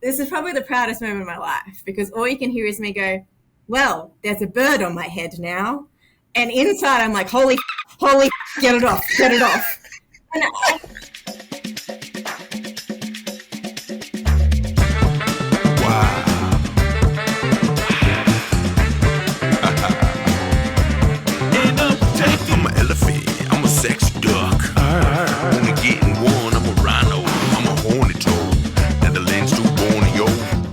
this is probably the proudest moment of my life, because all you can hear is me go, well, there's a bird on my head now. And inside I'm like, holy, get it off. And I'm an elephant, I'm a sexy duck. When I get in one, I'm a rhino, I'm a hornet toad. Netherlands to Borneo.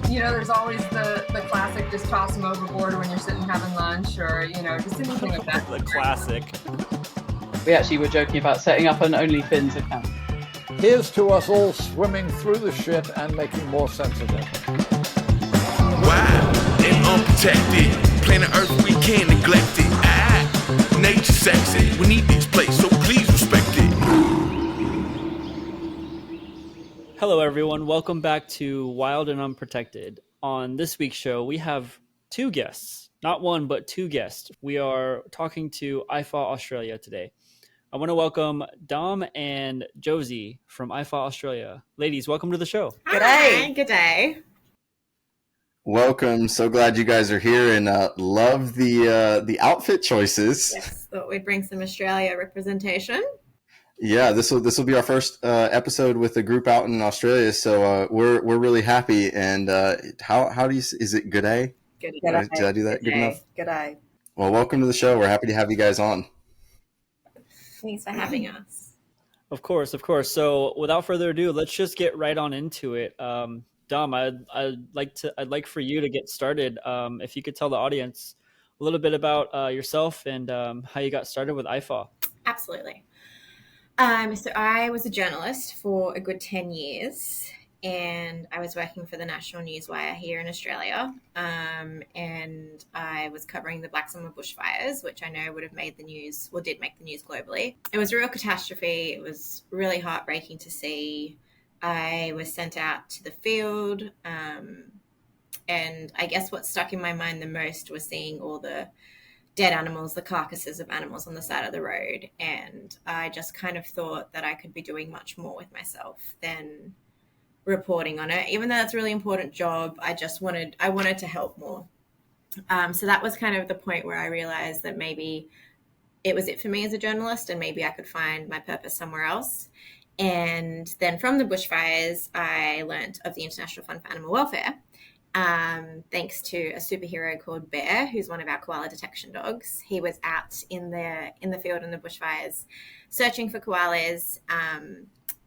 You know, there's always the classic, just toss them overboard when you're sitting having lunch, or, you know, just anything like that. The classic. We actually were joking about setting up an OnlyFins account. Here's to us all swimming through the shit and making more sense of it. Wild and unprotected, planet Earth we can't neglect it. Nature sexy, we need this place, so please respect it. Hello, everyone. Welcome back to Wild and Unprotected. On this week's show, we have two guests. Not one, but two guests. We are talking to IFAW Australia today. I want to welcome Dom and Josey from IFAW Australia. Ladies, welcome to the show. Good day. Welcome. So glad you guys are here, and love the outfit choices. Yes, thought we'd bring some Australia representation. Yeah, this will be our first episode with the group out in Australia, so we're really happy. And how do you, is it good day? Good Did I do that good enough? Good day. Well, welcome to the show. We're happy to have you guys on. Thanks for having us. Of course. So without further ado, let's just get right on into it. Dom, I'd like for you to get started. If you could tell the audience a little bit about yourself and how you got started with IFAW. Absolutely. So I was a journalist for a good 10 years, and I was working for the National Newswire here in Australia. And I was covering the Black Summer bushfires, which I know would have made the news, or did make the news globally. It was a real catastrophe. It was really heartbreaking to see. I was sent out to the field. And I guess what stuck in my mind the most was seeing all the dead animals, the carcasses of animals on the side of the road. And I just kind of thought that I could be doing much more with myself than reporting on it. Even though that's a really important job, I wanted to help more. So that was kind of the point where I realized that maybe it was it for me as a journalist, and maybe I could find my purpose somewhere else. And then from the bushfires, I learned of the International Fund for Animal Welfare, thanks to a superhero called Bear, who's one of our koala detection dogs. He was out in the field in the bushfires searching for koalas,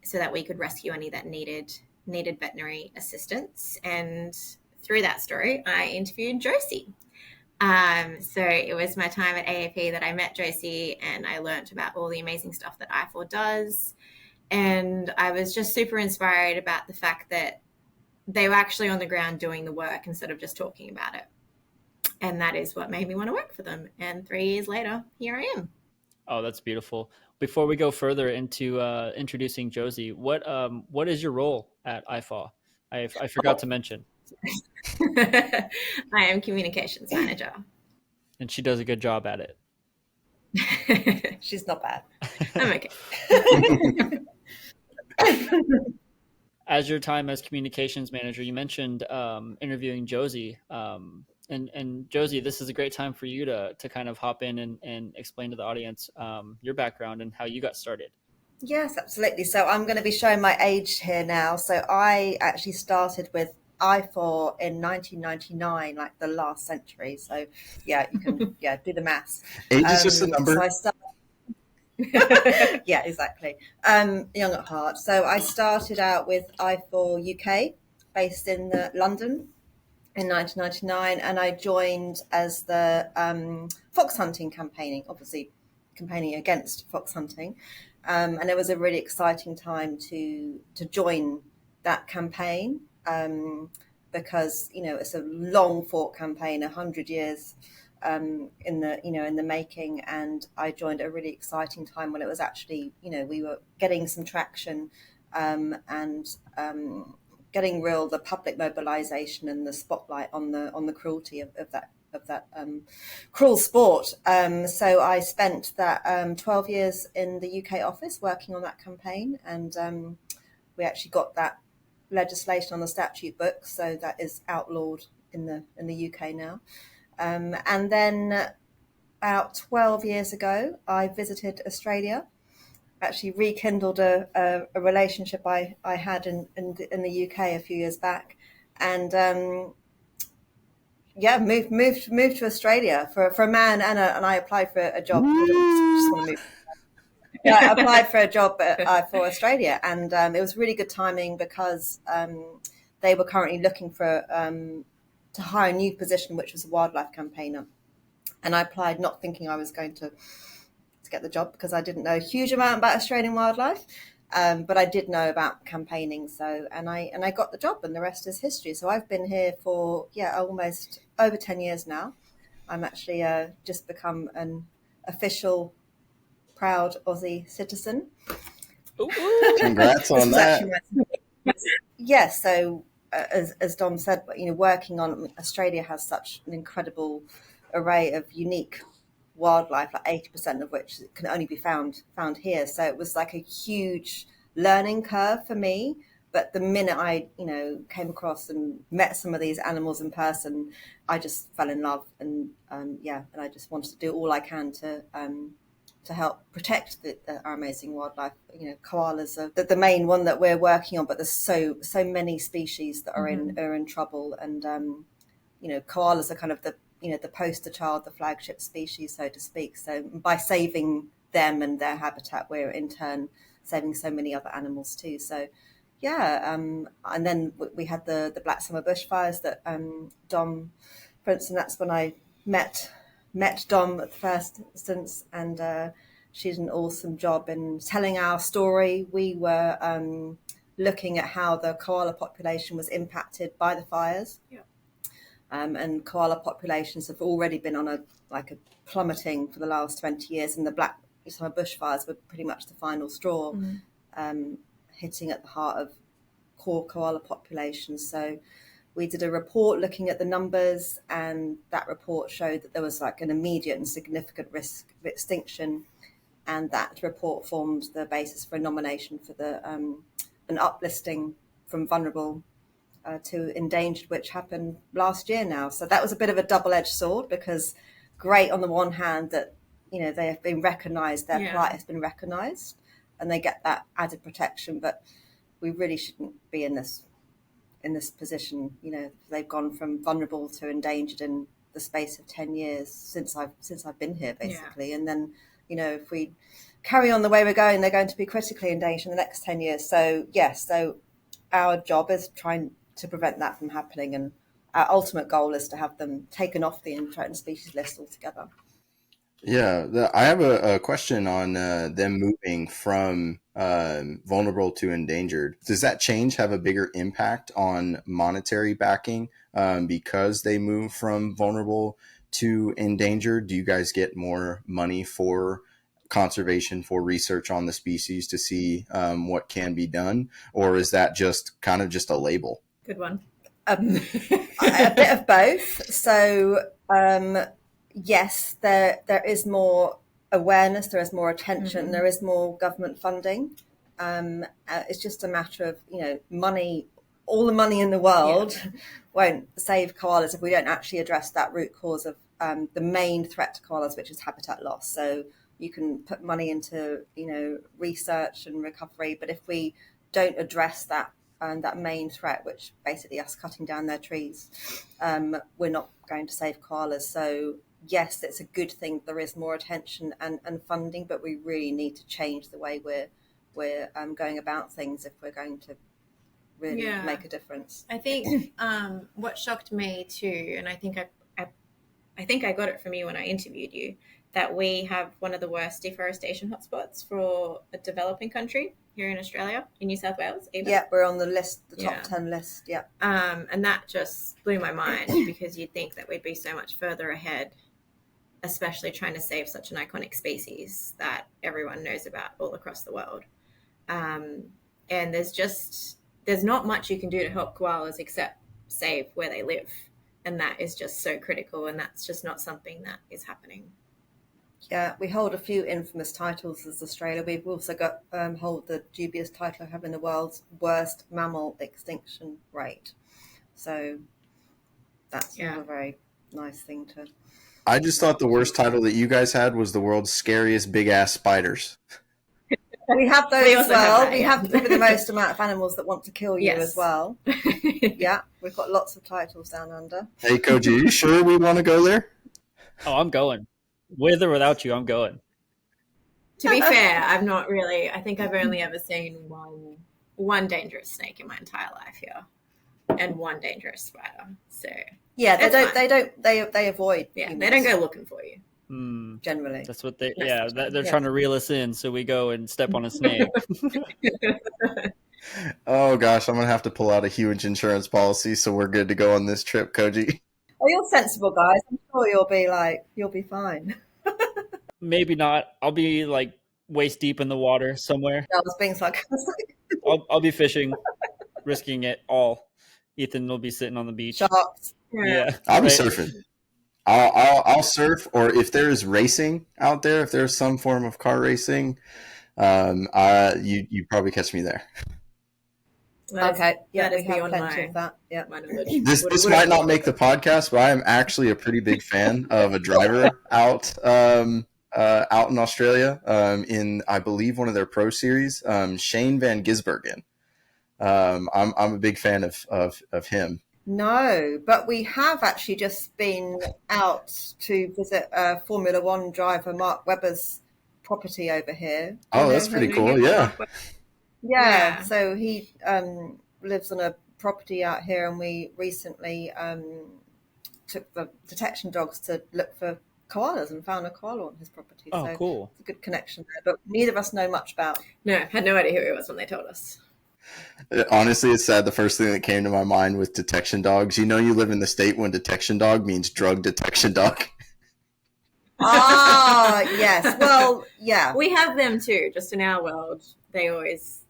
so that we could rescue any that needed veterinary assistance. And through that story, I interviewed Josey. So it was my time at AAP that I met Josey, and I learned about all the amazing stuff that IFAW does. And I was just super inspired about the fact that they were actually on the ground doing the work instead of just talking about it. And that is what made me want to work for them. And 3 years later, here I am. Oh, that's beautiful. Before we go further into introducing Josey, what is your role at IFAW? I forgot to mention. I am communications manager. And she does a good job at it. She's not bad. I'm okay. As your time as communications manager, you mentioned interviewing Josey. And Josey, this is a great time for you to kind of hop in and explain to the audience your background and how you got started. Yes, absolutely. So I'm going to be showing my age here now. So I actually started with IFAW in 1999, like the last century. So yeah, you can do the maths. Age is just a number. So I started. Yeah, exactly. Young at heart. So I started out with IFAW UK, based in London, in 1999, and I joined as the fox hunting campaigning, obviously campaigning against fox hunting, and it was a really exciting time to join that campaign, because it's a long fought campaign, 100 years in the making, and I joined at a really exciting time when it was actually we were getting some traction, and getting the public mobilization and the spotlight on the cruelty of that cruel sport. So I spent that 12 years in the UK office working on that campaign, and we actually got that legislation on the statute book, so that is outlawed in the UK now. And then about 12 years ago, I visited Australia. Actually rekindled a relationship I had in the UK a few years back, and moved to Australia for a man, and I applied for a job. I just want to move. Yeah, I applied for a job for Australia, and it was really good timing because they were currently looking for to hire a new position, which was a wildlife campaigner, and I applied not thinking I was going to get the job because I didn't know a huge amount about Australian wildlife, but I did know about campaigning. So and I got the job, and the rest is history. So I've been here for almost over 10 years now. I'm actually just become an official proud Aussie citizen. Congrats on that. Yes, so as Dom said, working on Australia has such an incredible array of unique wildlife, like 80% of which can only be found here. So it was like a huge learning curve for me. But the minute I, came across and met some of these animals in person, I just fell in love, and and I just wanted to do all I can to help protect our amazing wildlife. Koalas are the main one that we're working on, but there's so many species that are in trouble, and koalas are kind of the poster child, the flagship species, so to speak. So by saving them and their habitat, we're in turn saving so many other animals too. So and then we had the Black Summer bushfires that Dom, for instance, that's when I met Dom at the first instance, and she did an awesome job in telling our story. We were looking at how the koala population was impacted by the fires. Yeah. And koala populations have already been on a plummeting for the last 20 years, and the Black Summer bushfires were pretty much the final straw, hitting at the heart of core koala populations. So we did a report looking at the numbers, and that report showed that there was an immediate and significant risk of extinction, and that report formed the basis for a nomination for an uplisting from vulnerable to endangered, which happened last year now. So that was a bit of a double-edged sword, because great on the one hand that they have been recognised, their plight has been recognised, and they get that added protection, but we really shouldn't be in this position. They've gone from vulnerable to endangered in the space of 10 years since I've been here, basically. And then if we carry on the way we're going, they're going to be critically endangered in the next 10 years. So so our job is trying to prevent that from happening, and our ultimate goal is to have them taken off the threatened species list altogether. Yeah, I have a question on them moving from vulnerable to endangered. Does that change have a bigger impact on monetary backing because they move from vulnerable to endangered? Do you guys get more money for conservation, for research on the species to see what can be done? Or is that just a label? Good one. A bit of both. So yes, there is more awareness, there is more attention, there is more government funding. It's just a matter of money. All the money in the world won't save koalas if we don't actually address that root cause of the main threat to koalas, which is habitat loss. So you can put money into research and recovery, but if we don't address that main threat, which basically us cutting down their trees, we're not going to save koalas. So yes, it's a good thing there is more attention and funding, but we really need to change the way we're going about things if we're going to really make a difference. I think what shocked me too, and I think I got it from you when I interviewed you, that we have one of the worst deforestation hotspots for a developing country here in Australia, in New South Wales even. Yeah, we're on the list, the top 10 list, yeah. And that just blew my mind, because you'd think that we'd be so much further ahead, especially trying to save such an iconic species that everyone knows about all across the world. And there's not much you can do to help koalas except save where they live. And that is just so critical, and that's just not something that is happening. Yeah, we hold a few infamous titles as Australia. We've also got hold the dubious title of having the world's worst mammal extinction rate. So that's a very nice thing to. I just thought the worst title that you guys had was the world's scariest big ass spiders. We have those We as also well. have that, we yeah. have the most amount of animals that want to kill you Yes. as well. Yeah, we've got lots of titles down under. Hey, Koji, are you sure we want to go there? Oh, I'm going. With or without you, I'm going. To be fair, I've not really. I think I've only ever seen one dangerous snake in my entire life here, and one dangerous spider. So Yeah, That's fine. they avoid. yeah, humans, they don't go looking for you. generally. That's what they. That's They're trying to reel us in, so we go and step on a snake. Oh gosh, I'm gonna have to pull out a huge insurance policy so we're good to go on this trip, Koji. Oh, you're sensible, guys. I'm sure you'll be fine. Maybe not. I'll be like waist deep in the water somewhere. I was being sarcastic. I'll be fishing, risking it all. Ethan will be sitting on the beach. Sharks. Yeah, I'll be right. surfing. I'll surf, or if there is racing out there, if there's some form of car racing, you probably catch me there. Okay. Yeah, that we is have beyond plenty my of that. Yeah. knowledge. This might not make the podcast, but I am actually a pretty big fan of a driver out in Australia, in I believe one of their pro series, Shane Van Gisbergen. I'm a big fan of him. No, but we have actually just been out to visit Formula One driver Mark Webber's property over here. Oh, that's pretty cool. Yeah. Yeah, so he lives on a property out here, and we recently took the detection dogs to look for koalas and found a koala on his property. Oh, so cool. it's a good connection there, but neither of us know much about. No, had no idea who he was when they told us. Honestly, it's sad. The first thing that came to my mind with detection dogs. You know, you live in the state when detection dog means drug detection dog. Ah, yes. Well, yeah. We have them too, just in our world. They always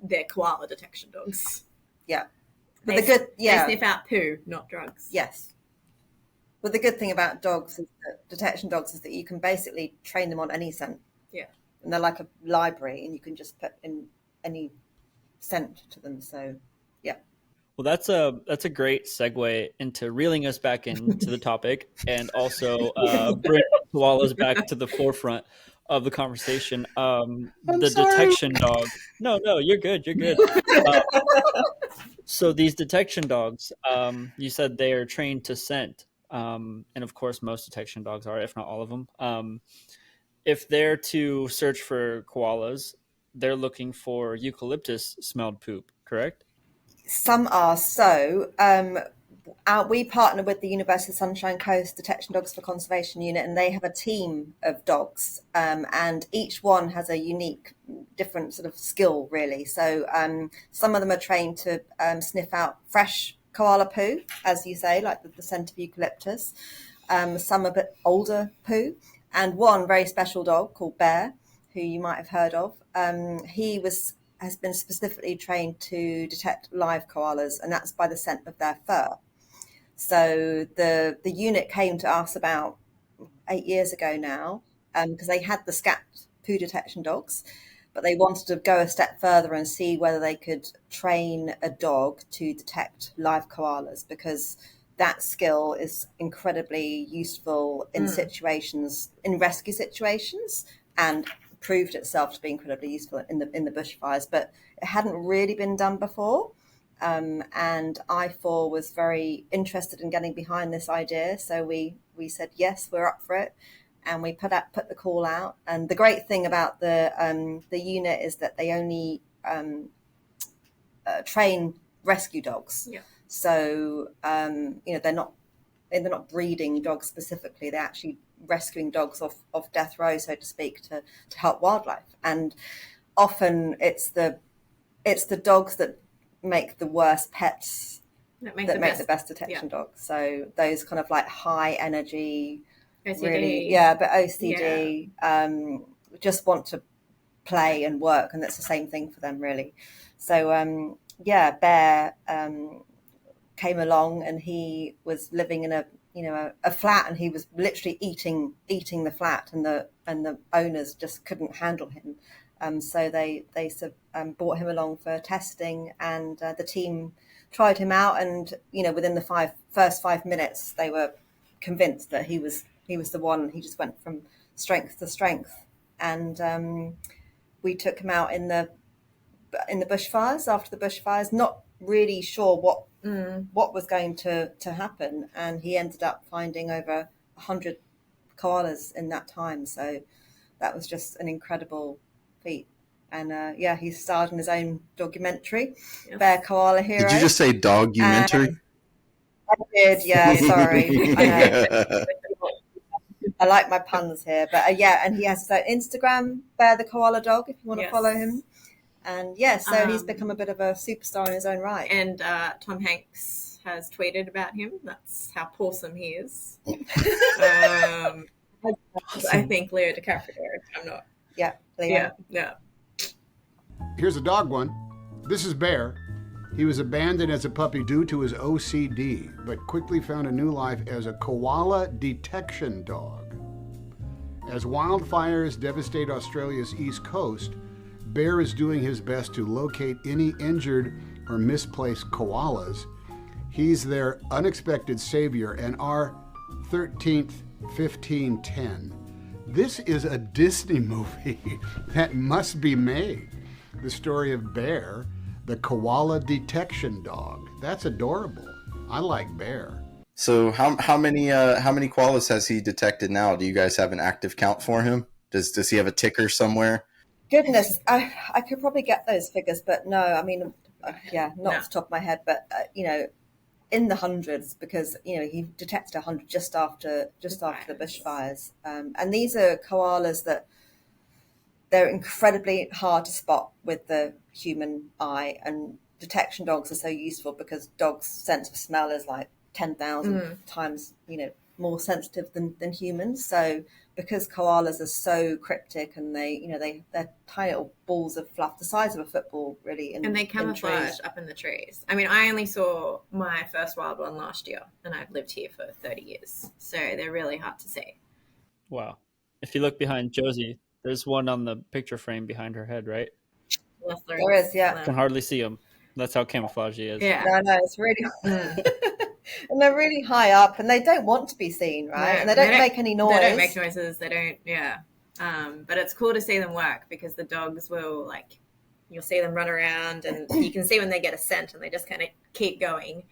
they're koala detection dogs. Yeah. But They, the good, they yeah. sniff out poo, not drugs. Yes. But the good thing about dogs, is that detection dogs, is that you can basically train them on any scent. Yeah. And they're like a library, and you can just put in any scent to them. So, yeah. Well, that's a great segue into reeling us back into the topic, and also bring koalas back to the forefront of the conversation. The sorry. detection dog. No, you're good. You're good. So these detection dogs, you said they are trained to scent, and of course most detection dogs are, if not all of them. If they're to search for koalas, they're looking for eucalyptus smelled poop, correct? Some are. So we partner with the University of Sunshine Coast Detection Dogs for Conservation Unit, and they have a team of dogs, and each one has a unique, different sort of skill, really. So some of them are trained to sniff out fresh koala poo, as you say, like the scent of eucalyptus. Some a bit older poo, and one very special dog called Bear, who you might have heard of. He has been specifically trained to detect live koalas, and that's by the scent of their fur. So the unit came to us about 8 years ago now, because they had the scat poo detection dogs, but they wanted to go a step further and see whether they could train a dog to detect live koalas, because that skill is incredibly useful in situations, in rescue situations, and proved itself to be incredibly useful in the bushfires, but it hadn't really been done before. And IFAW was very interested in getting behind this idea, so we said yes, we're up for it, and we put the call out. And the great thing about the unit is that they only train rescue dogs. Yeah. So they're not breeding dogs specifically. They're actually rescuing dogs off death row, so to speak, to help wildlife. And often it's the dogs that make the worst pets that make the best detection dogs. So those kind of like high energy, OCD. really, but OCD, just want to play and work, and that's the same thing for them, really. So Bear came along, and he was living in a flat, and he was literally eating the flat, and and the owners just couldn't handle him. So they brought him along for testing, and the team tried him out, and within the first 5 minutes they were convinced that he was the one. He just went from strength to strength, and we took him out in the bushfires, after the bushfires, not really sure what was going to happen, and he ended up finding over 100 koalas in that time. So that was just an incredible feat. And he starred in his own documentary, Bear Koala Hero. Did you just say documentary? I did, yeah, sorry. I know. I like my puns here, but and he has Instagram, Bear the Koala Dog, if you want to follow him. And so he's become a bit of a superstar in his own right. And Tom Hanks has tweeted about him. That's how awesome he is. I think Leo DiCaprio. I'm not. Yeah, Leo. Yeah. Here's a dog one. This is Bear. He was abandoned as a puppy due to his OCD, but quickly found a new life as a koala detection dog. As wildfires devastate Australia's east coast, Bear is doing his best to locate any injured or misplaced koalas. He's their unexpected savior and our 13th 1510. This is a Disney movie that must be made. The story of Bear, the koala detection dog. That's adorable. I like Bear. So how many koalas has he detected now? Do you guys have an active count for him? Does he have a ticker somewhere? Goodness, I could probably get those figures, but no, I mean, not off the top of my head, but in the hundreds, because he detected 100 just after the bushfires, and these are koalas that they're incredibly hard to spot with the human eye, and detection dogs are so useful because dogs' sense of smell is like 10,000 times more sensitive than humans. So because koalas are so cryptic, and they're tiny little balls of fluff the size of a football, really, and they camouflage up in the trees. I mean, I only saw my first wild one last year, and I've lived here for 30 years, so they're really hard to see. Wow. If you look behind Josey, there's one on the picture frame behind her head, right? Yes, there is, yeah. You can hardly see them. That's how camouflage he is. Yeah. No, it's really... And they're really high up, and they don't want to be seen, right? And they don't make any noise. They don't make noises. They don't, but it's cool to see them work, because the dogs will, you'll see them run around, and you can see when they get a scent, and they just kind of keep going.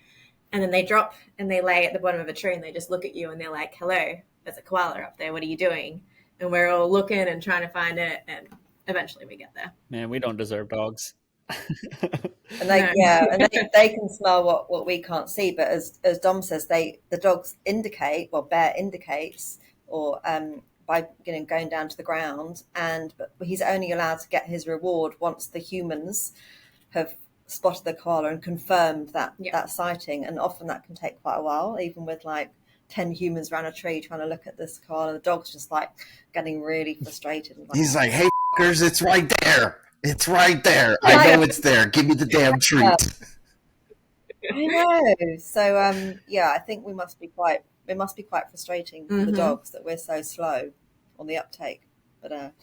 And then they drop, and they lay at the bottom of a tree, and they just look at you, and they're like, hello, there's a koala up there. What are you doing? And we're all looking and trying to find it, and eventually we get there. Man, we don't deserve dogs. And they can smell what we can't see, but as Dom says, the dogs indicate, Bear indicates, or by going down to the ground, but he's only allowed to get his reward once the humans have spotted the koala and confirmed that sighting, and often that can take quite a while, even with 10 humans around a tree trying to look at this koala. The dog's just getting really frustrated. He's like, hey, fuckers, it's right there. It's right there. I know it's there. Give me the damn treat. I know. So, I think it must be quite frustrating for the dogs that we're so slow on the uptake. But,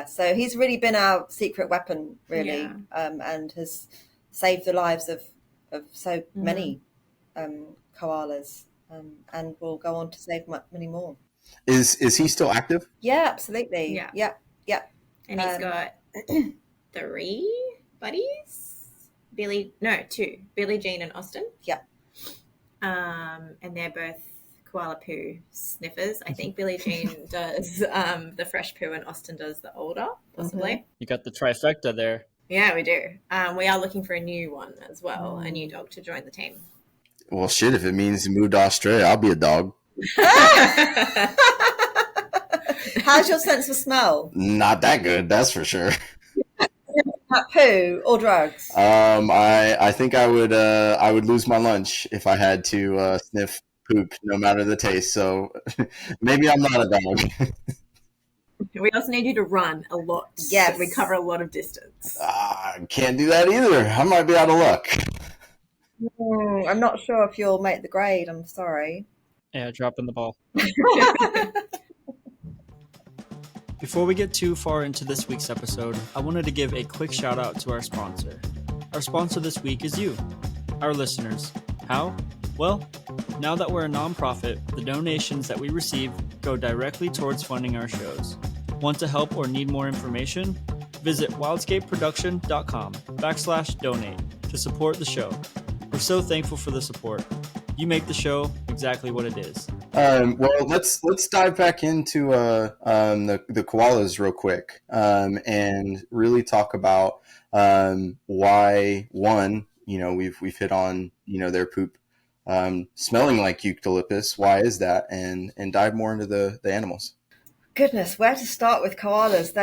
so he's really been our secret weapon, really, and has saved the lives of so many koalas, and will go on to save many more. Is he still active? Yeah, absolutely. Yeah. And he's got 3 buddies. Two. Billie Jean and Austin. Yeah. And they're both koala poo sniffers. I think Billie Jean does the fresh poo, and Austin does the older, possibly. You got the trifecta there. Yeah, we do. We are looking for a new one as well, a new dog to join the team. Well, shit, if it means you move to Australia, I'll be a dog. How's your sense of smell? Not that good, that's for sure. Poo or drugs? I think I would lose my lunch if I had to sniff poop, no matter the taste. So maybe I'm not a dog. We also need you to run a lot. Yes, so we cover a lot of distance. Can't do that either. I might be out of luck. I'm not sure if you'll make the grade. I'm sorry. Yeah, dropping the ball. Before we get too far into this week's episode, I wanted to give a quick shout out to our sponsor. Our sponsor this week is you, our listeners. How? Well, now that we're a nonprofit, the donations that we receive go directly towards funding our shows. Want to help or need more information? Visit wildscapeproduction.com/donate to support the show. We're so thankful for the support. You make the show exactly what it is. Well, let's dive back into the koalas real quick, and really talk about why one, we've hit on their poop smelling like eucalyptus. Why is that? And dive more into the animals. Goodness, where to start with koalas?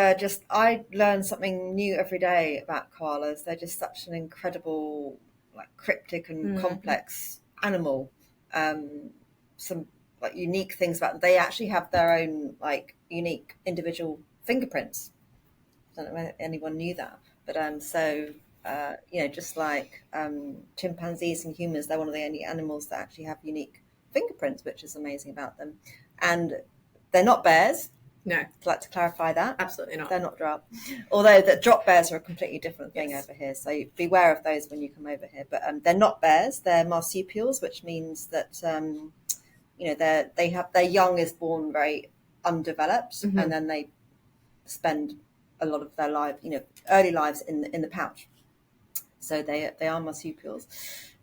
I learn something new every day about koalas. They're just such an incredible, cryptic and complex animal. Some unique things about them. They actually have their own unique individual fingerprints. I don't know if anyone knew that, but just like chimpanzees and humans, they're one of the only animals that actually have unique fingerprints, which is amazing about them. And they're not bears. No. I'd like to clarify that. Absolutely not. They're not drop. Although the drop bears are a completely different thing over here. So beware of those when you come over here. But they're not bears. They're marsupials, which means that, their young is born very undeveloped, and then they spend a lot of their early lives in the pouch. So they are marsupials.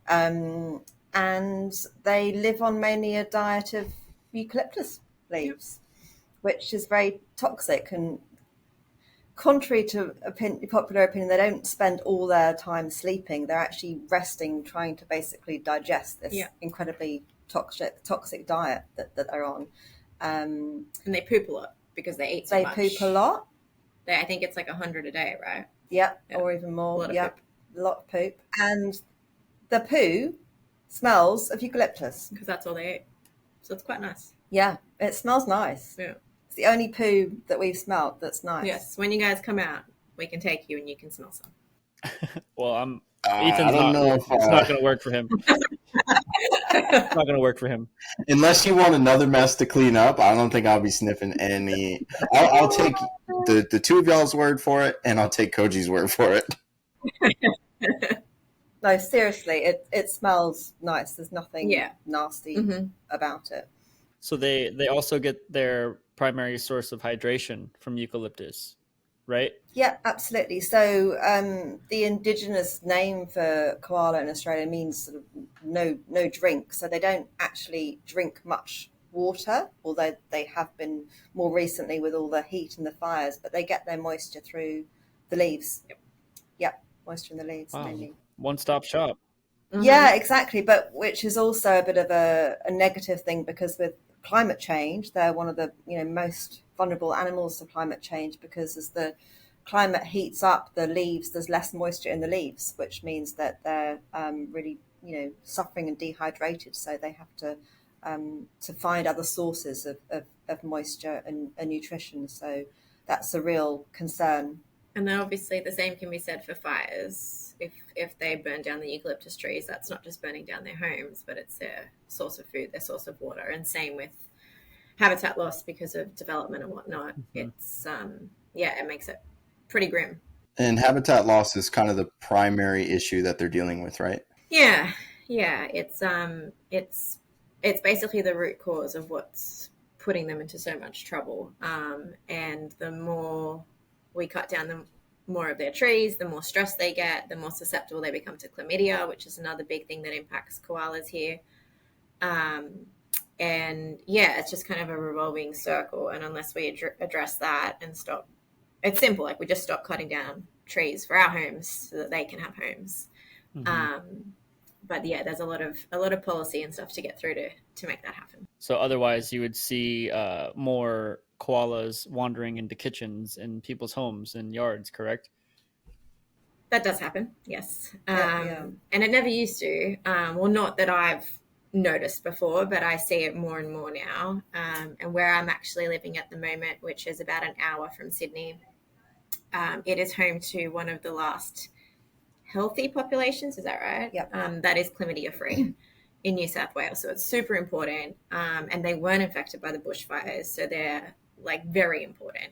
And they live on mainly a diet of eucalyptus leaves, which is very toxic. And contrary to popular opinion, they don't spend all their time sleeping. They're actually resting, trying to basically digest this incredibly toxic diet that they're on. And they poop a lot because they eat so much. They poop a lot. I think it's 100 a day, right? Yeah, or even more. A lot of poop. And the poo smells of eucalyptus. Because that's all they eat. So it's quite nice. Yeah, it smells nice. Yeah. It's the only poo that we've smelled that's nice. Yes, when you guys come out, we can take you and you can smell some. Well, I don't know if it's not going to work for him. It's not going to work for him. Unless you want another mess to clean up, I don't think I'll be sniffing any. I'll take the two of y'all's word for it, and I'll take Koji's word for it. No, seriously, it smells nice. There's nothing nasty about it. So they also get their primary source of hydration from eucalyptus, right? Yeah, absolutely. So the indigenous name for koala in Australia means sort of no drink. So they don't actually drink much water, although they have been more recently with all the heat and the fires, but they get their moisture through the leaves. Yep, moisture in the leaves mainly. One-stop shop. Yeah, exactly. But which is also a bit of a negative thing, because with climate change, they're one of the most vulnerable animals to climate change, because as the climate heats up the leaves, there's less moisture in the leaves, which means that they're really suffering and dehydrated. So they have to find other sources of moisture and nutrition. So that's a real concern. And then obviously the same can be said for fires. If they burn down the eucalyptus trees, that's not just burning down their homes, but it's their source of food, their source of water. And same with habitat loss because of development and whatnot. It's it makes it pretty grim. And habitat loss is kind of the primary issue that they're dealing with, right? Yeah. It's basically the root cause of what's putting them into so much trouble. And the more we cut down the more of their trees, the more stress they get, the more susceptible they become to chlamydia, which is another big thing that impacts koalas here. It's just kind of a revolving circle. And unless we address that and stop, it's simple. We just stop cutting down trees for our homes so that they can have homes. But there's a lot of policy and stuff to get through to make that happen. So otherwise you would see more koalas wandering into kitchens in people's homes and yards, correct? That does happen, yes. And it never used to. Not that I've noticed before, but I see it more and more now. And where I'm actually living at the moment, which is about an hour from Sydney, it is home to one of the last healthy populations, is that right? Yep. That is chlamydia free in New South Wales. So it's super important. And they weren't infected by the bushfires. So they're very important.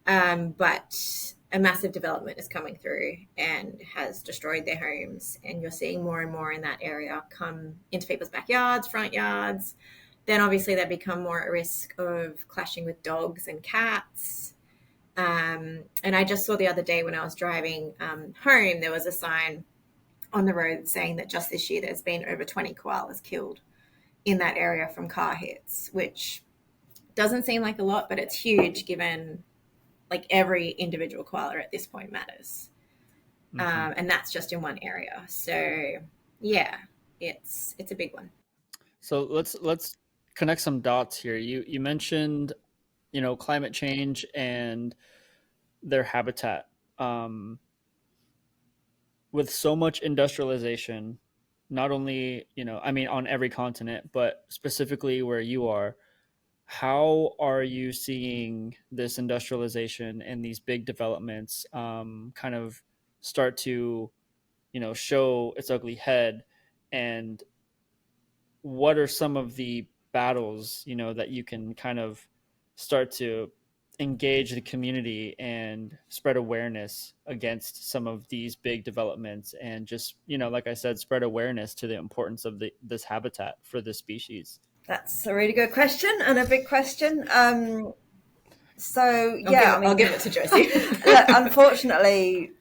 But a massive development is coming through and has destroyed their homes. And you're seeing more and more in that area come into people's backyards, front yards. Then obviously they become more at risk of clashing with dogs and cats. And I just saw the other day when I was driving home, there was a sign on the road saying that just this year there's been over 20 koalas killed in that area from car hits, which doesn't seem like a lot, but it's huge given like every individual koala at this point matters. And that's just in one area. So yeah, it's a big one. So let's connect some dots here. You mentioned, climate change and their habitat. With so much industrialization, not only, on every continent, but specifically where you are, how are you seeing this industrialization and these big developments kind of start to, show its ugly head? And what are some of the battles, that you can kind of start to engage the community and spread awareness against some of these big developments, and just, like I said, spread awareness to the importance of this habitat for this species? That's a really good question and a big question. I'll give it to Josey. Unfortunately,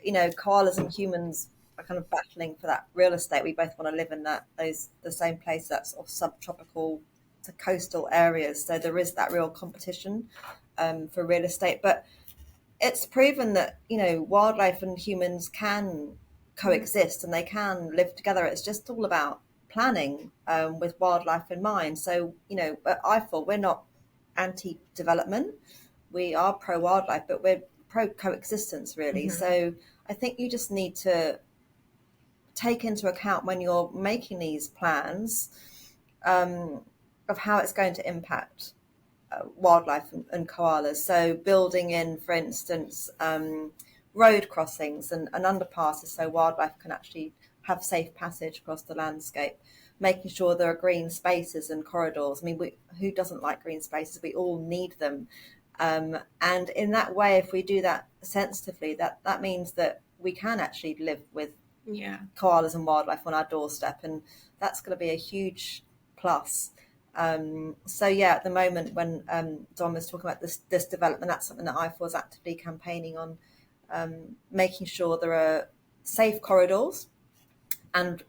koalas and humans are kind of battling for that real estate. We both want to live in the same place, that's sort of subtropical to coastal areas. So there is that real competition for real estate. But it's proven that, wildlife and humans can coexist and they can live together. It's just all about planning with wildlife in mind. So, at IFAW, we're not anti-development. We are pro-wildlife, but we're pro-coexistence, really. So I think you just need to take into account when you're making these plans of how it's going to impact wildlife and koalas. So building in, for instance, road crossings and underpasses so wildlife can actually have safe passage across the landscape, making sure there are green spaces and corridors. I mean, who doesn't like green spaces? We all need them. And in that way, if we do that sensitively, that means that we can actually live with koalas and wildlife on our doorstep, and that's going to be a huge plus. At the moment when Dom was talking about this development, that's something that IFAW is actively campaigning on, making sure there are safe corridors and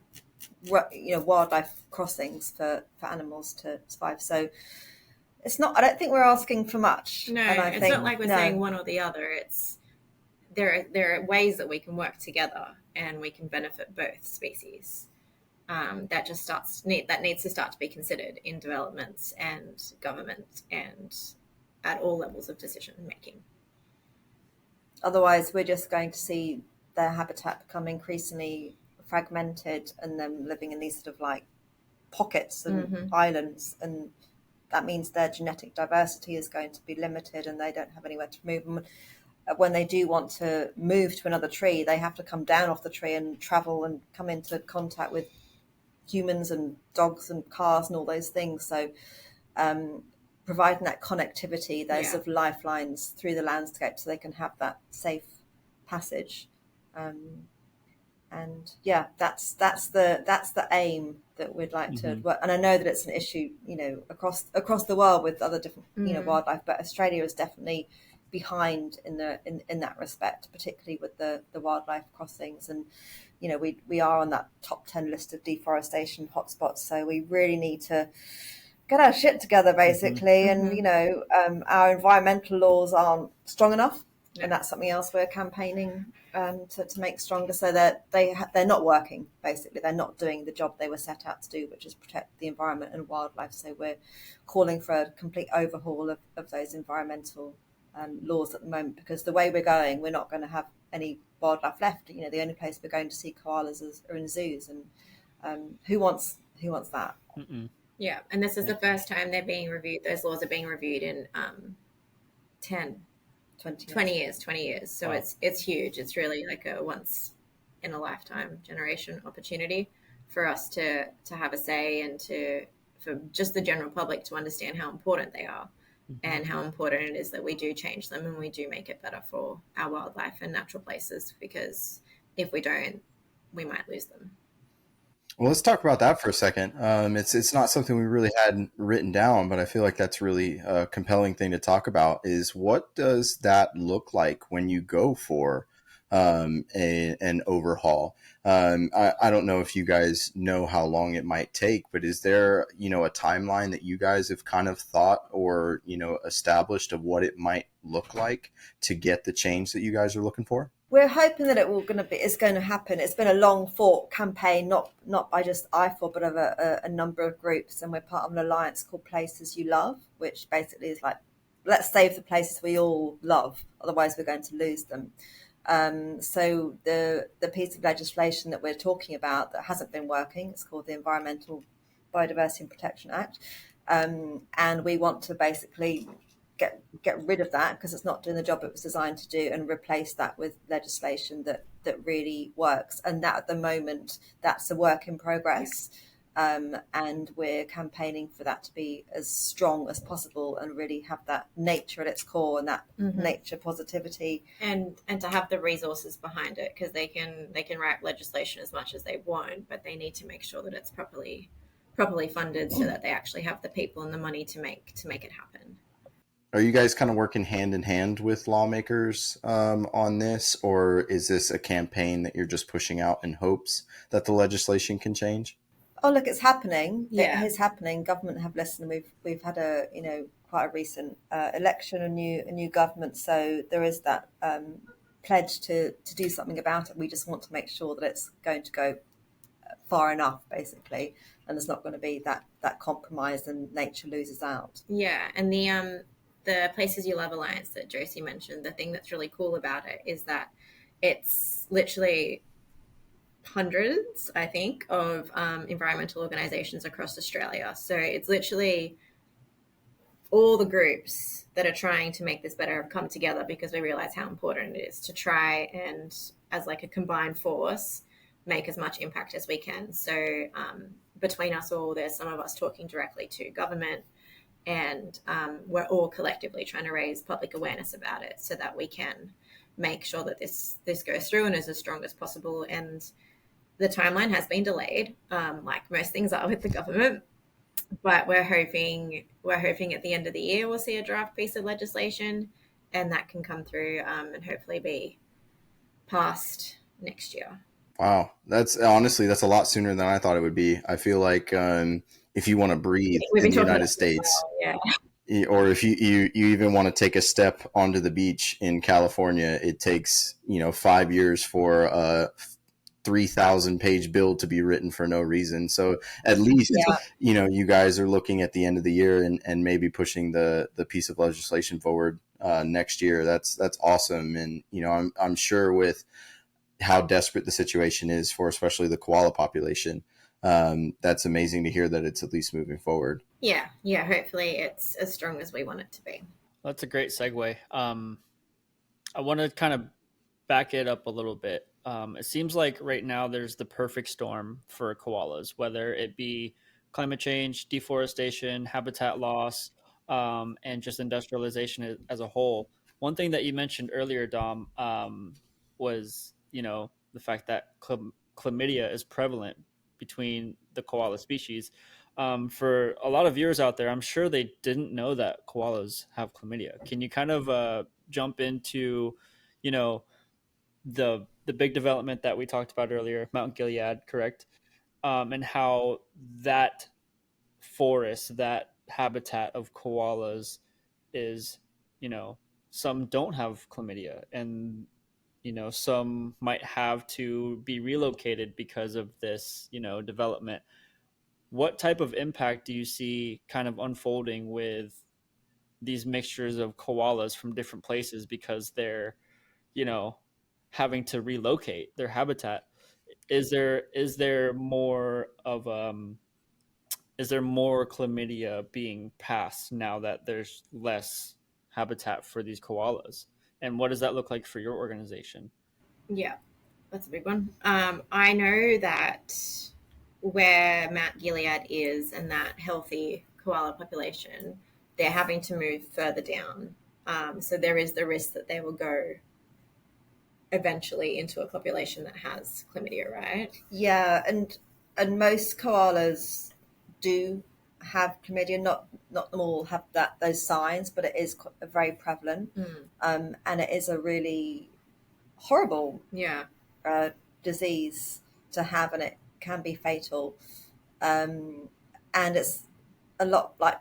wildlife crossings for animals to survive. So I don't think we're asking for much. No, it's not like we're saying one or the other. It's there are ways that we can work together and we can benefit both species. That needs to start to be considered in developments and government and at all levels of decision making. Otherwise, we're just going to see their habitat become increasingly fragmented and them living in these sort of like pockets and islands, and that means their genetic diversity is going to be limited and they don't have anywhere to move. And when they do want to move to another tree, they have to come down off the tree and travel and come into contact with humans and dogs and cars and all those things. So providing that connectivity, those sort of lifelines through the landscape so they can have that safe passage. That's the aim that we'd like to work. And I know that it's an issue, across the world with other different, wildlife, but Australia is definitely behind in that respect, particularly with the wildlife crossings. And we are on that top 10 list of deforestation hotspots, so we really need to get our shit together, basically. And our environmental laws aren't strong enough, and that's something else we're campaigning to make stronger, so that they're not working. Basically, they're not doing the job they were set out to do, which is protect the environment and wildlife. So we're calling for a complete overhaul of those environmental laws at the moment, because the way we're going, we're not going to have any wildlife left. The only place we're going to see koalas are in zoos, and who wants that? Yeah, and this is the first time they're being reviewed. Those laws are being reviewed in 20 years. So wow. It's huge. It's really like a once in a lifetime generation opportunity for us to have a say, and for just the general public to understand how important they are, and how important it is that we do change them and we do make it better for our wildlife and natural places, because if we don't, we might lose them. Well, let's talk about that for a second. It's not something we really had written down, but I feel like that's really a compelling thing to talk about. Is what does that look like when you go for an overhaul? I don't know if you guys know how long it might take, but is there, a timeline that you guys have kind of thought or, established of what it might look like to get the change that you guys are looking for? We're hoping that it's going to happen. It's been a long fought campaign, not by just IFAW, but of a number of groups, and we're part of an alliance called Places You Love, which basically is like, let's save the places we all love, otherwise we're going to lose them. So the piece of legislation that we're talking about that hasn't been working, it's called the Environmental Biodiversity and Protection Act, and we want to basically get rid of that because it's not doing the job it was designed to do, and replace that with legislation that really works. And that at the moment, that's a work in progress, and we're campaigning for that to be as strong as possible and really have that nature at its core and that nature positivity, and to have the resources behind it, because they can write legislation as much as they want, but they need to make sure that it's properly funded so that they actually have the people and the money to make it happen. Are you guys kind of working hand in hand with lawmakers on this, or is this a campaign that you're just pushing out in hopes that the legislation can change? Oh, look, it's happening. Yeah. It is happening. Government have listened. We've had quite a recent election, a new government. So there is that pledge to do something about it. We just want to make sure that it's going to go far enough, basically, and there's not going to be that compromise and nature loses out. Yeah, and the Places You Love Alliance that Josey mentioned, the thing that's really cool about it is that it's literally hundreds, I think, of environmental organizations across Australia. So it's literally all the groups that are trying to make this better have come together because we realize how important it is to try and, as like a combined force, make as much impact as we can. So between us all, there's some of us talking directly to government, and we're all collectively trying to raise public awareness about it so that we can make sure that this goes through and is as strong as possible. And the timeline has been delayed, like most things are with the government, but we're hoping at the end of the year we'll see a draft piece of legislation, and that can come through and hopefully be passed next year. Wow, that's a lot sooner than I thought it would be. I feel like if you want to breathe in the United States, or if you even want to take a step onto the beach in California, it takes 5 years for a 3,000-page bill to be written for no reason. So at least you guys are looking at the end of the year and maybe pushing the piece of legislation forward next year. That's awesome, and I'm sure with how desperate the situation is for especially the koala population, that's amazing to hear that it's at least moving forward. Yeah, hopefully it's as strong as we want it to be. That's a great segue. I want to kind of back it up a little bit. It seems like right now there's the perfect storm for koalas, whether it be climate change, deforestation, habitat loss, and just industrialization as a whole. One thing that you mentioned earlier, Dom, was the fact that chlamydia is prevalent between the koala species. For a lot of viewers out there, I'm sure they didn't know that koalas have chlamydia. Can you kind of jump into the big development that we talked about earlier, Mount Gilead, correct? And how that forest, that habitat of koalas is, some don't have chlamydia, and some might have to be relocated because of this, development. What type of impact do you see kind of unfolding with these mixtures of koalas from different places because they're, having to relocate their habitat? Is there more chlamydia being passed now that there's less habitat for these koalas? And what does that look like for your organization? Yeah, that's a big one. I know that where Mount Gilead is and that healthy koala population, they're having to move further down. So there is the risk that they will go eventually into a population that has chlamydia, right? Yeah, and most koalas do have chlamydia. Not them all have those signs, but it is very prevalent, and it is a really horrible disease to have, and it can be fatal. And it's a lot like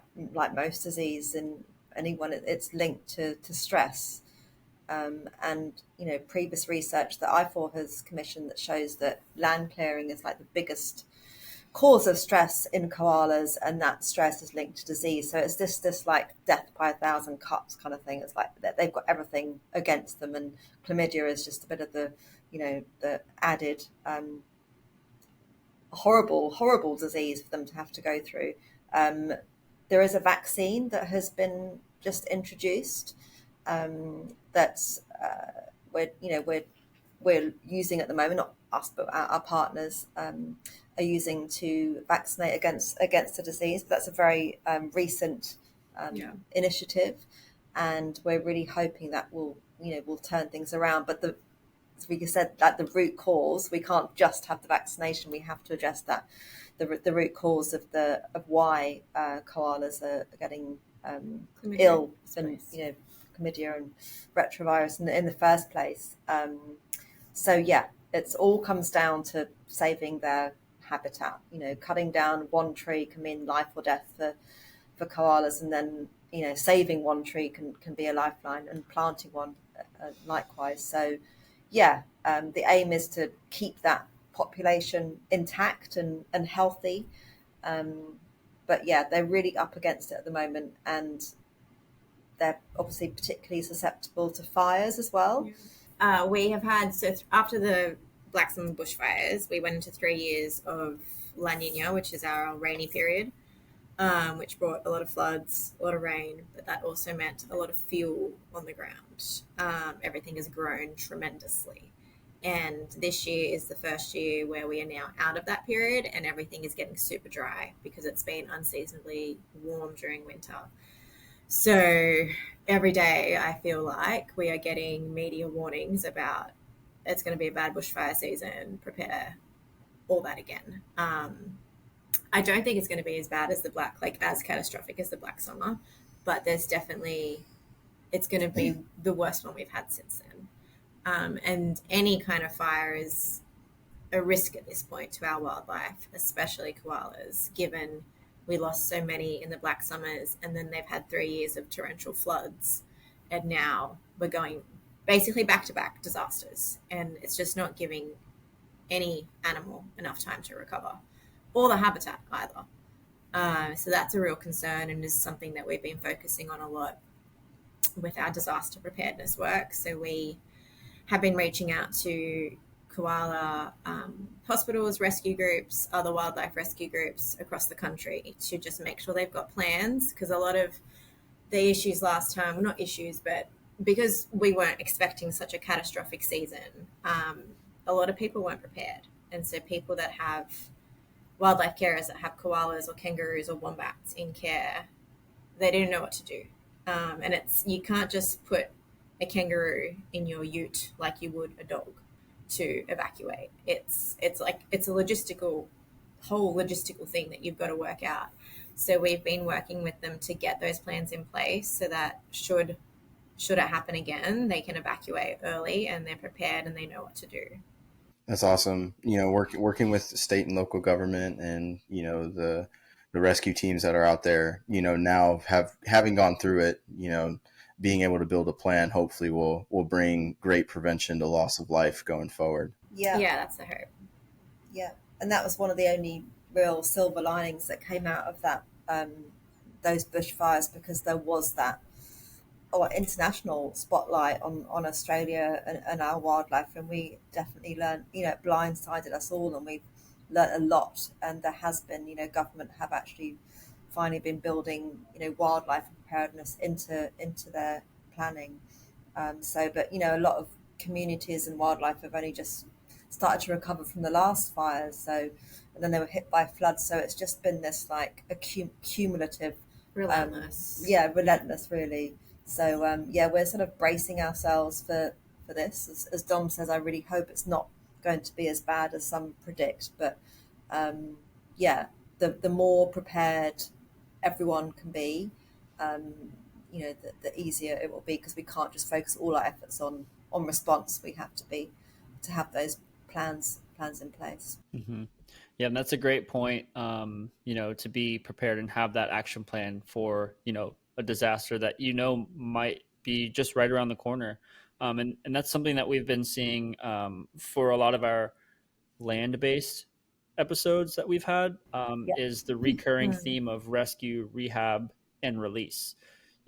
most disease in anyone. It's linked to stress. And previous research that IFAW has commissioned that shows that land clearing is like the biggest cause of stress in koalas, and that stress is linked to disease. So it's this like death by 1,000 cuts kind of thing. It's like they've got everything against them, and chlamydia is just a bit of the the added horrible disease for them to have to go through. There is a vaccine that has been just introduced that's we're using at the moment, not us but our partners are using to vaccinate against the disease. But that's a very recent initiative, and we're really hoping that will turn things around. But as we said, like the root cause, we can't just have the vaccination. We have to address that the root cause of why koalas are getting ill and chlamydia and retrovirus in the first place. So yeah, it's all comes down to saving their habitat. Cutting down one tree can mean life or death for koalas, and then saving one tree can be a lifeline, and planting one likewise. So yeah, the aim is to keep that population intact and healthy. But yeah, they're really up against it at the moment, and they're obviously particularly susceptible to fires as well. We have had, after the Black Summer bushfires, we went into 3 years of La Nina, which is our rainy period, which brought a lot of floods, a lot of rain, but that also meant a lot of fuel on the ground. Everything has grown tremendously. And this year is the first year where we are now out of that period, and everything is getting super dry because it's been unseasonably warm during winter. So every day I feel like we are getting media warnings about it's going to be a bad bushfire season, prepare, all that again. I don't think it's going to be as bad as as catastrophic as the Black Summer, but there's definitely, it's going to be the worst one we've had since then. And any kind of fire is a risk at this point to our wildlife, especially koalas, given we lost so many in the Black Summers, and then they've had 3 years of torrential floods, and now we're going basically back-to-back disasters, and it's just not giving any animal enough time to recover, or the habitat either. So that's a real concern, and is something that we've been focusing on a lot with our disaster preparedness work. So we have been reaching out to koala hospitals, rescue groups, other wildlife rescue groups across the country to just make sure they've got plans, because a lot of the issues last time, well, not issues, but because we weren't expecting such a catastrophic season, a lot of people weren't prepared. And so people that have wildlife carers that have koalas or kangaroos or wombats in care, they didn't know what to do. And you can't just put a kangaroo in your ute like you would a dog to evacuate. It's a whole logistical thing that you've got to work out. So we've been working with them to get those plans in place so that should it happen again, they can evacuate early and they're prepared and they know what to do. That's awesome. Working with state and local government, and the rescue teams that are out there, now having gone through it, being able to build a plan hopefully will bring great prevention to loss of life going forward. Yeah, that's the hope. Yeah, and that was one of the only real silver linings that came out of that those bushfires, because there was that international spotlight on Australia and our wildlife, and we definitely learned, it blindsided us all, and we've learned a lot. And there has been, government have actually finally been building, wildlife preparedness into their planning. But a lot of communities and wildlife have only just started to recover from the last fires. And then they were hit by floods. So it's just been this like a cumulative Relentless. Relentless, really. So we're sort of bracing ourselves for this. As Dom says, I really hope it's not going to be as bad as some predict, but the more prepared everyone can be, the easier it will be, because we can't just focus all our efforts on response. We have to have those plans in place. Mm-hmm. Yeah, and that's a great point. To be prepared and have that action plan for, a disaster that might be just right around the corner. And that's something that we've been seeing for a lot of our land-based episodes that we've had, is the recurring theme of rescue, rehab, and release.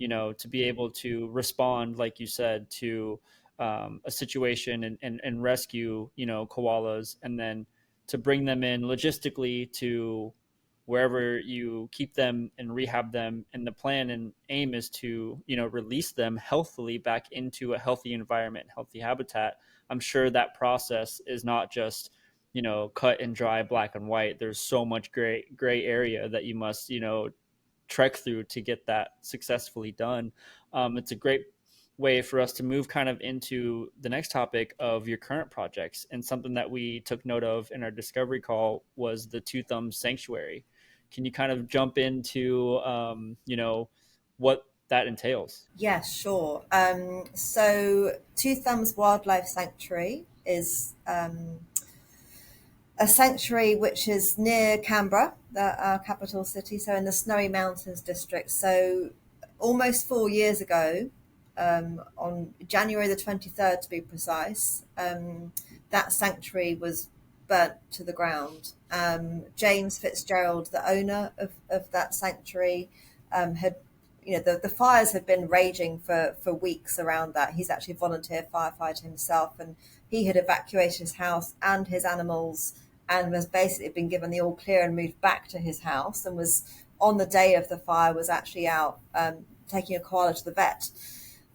To be able to respond, like you said, to a situation and rescue, koalas, and then to bring them in logistically to wherever you keep them and rehab them. And the plan and aim is to, release them healthily back into a healthy environment, healthy habitat. I'm sure that process is not just, cut and dry, black and white. There's so much gray area that you must, trek through to get that successfully done. It's a great way for us to move kind of into the next topic of your current projects. And something that we took note of in our discovery call was the Two Thumbs Sanctuary. Can you kind of jump into, what that entails? Yeah, sure. So Two Thumbs Wildlife Sanctuary is a sanctuary which is near Canberra, our capital city, so in the Snowy Mountains district. So almost 4 years ago, on January the 23rd to be precise, that sanctuary was burnt to the ground. James Fitzgerald, the owner of that sanctuary, had, the fires had been raging for weeks around that. He's actually a volunteer firefighter himself, and he had evacuated his house and his animals and was basically been given the all clear and moved back to his house, and was on the day of the fire was actually out taking a koala to the vet.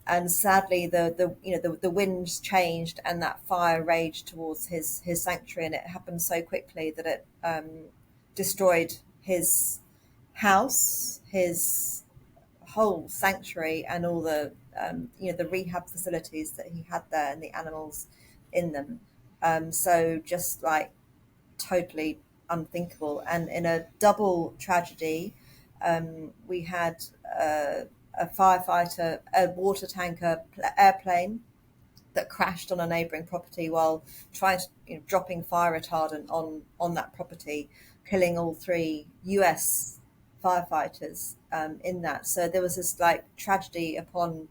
And sadly, the winds changed and that fire raged towards his sanctuary, and it happened so quickly that it destroyed his house, his whole sanctuary, and all the the rehab facilities that he had there and the animals in them. So just like totally unthinkable. And in a double tragedy, we had a firefighter, a water tanker airplane that crashed on a neighbouring property while trying to, dropping fire retardant on that property, killing all 3 US firefighters in that. So there was this like tragedy upon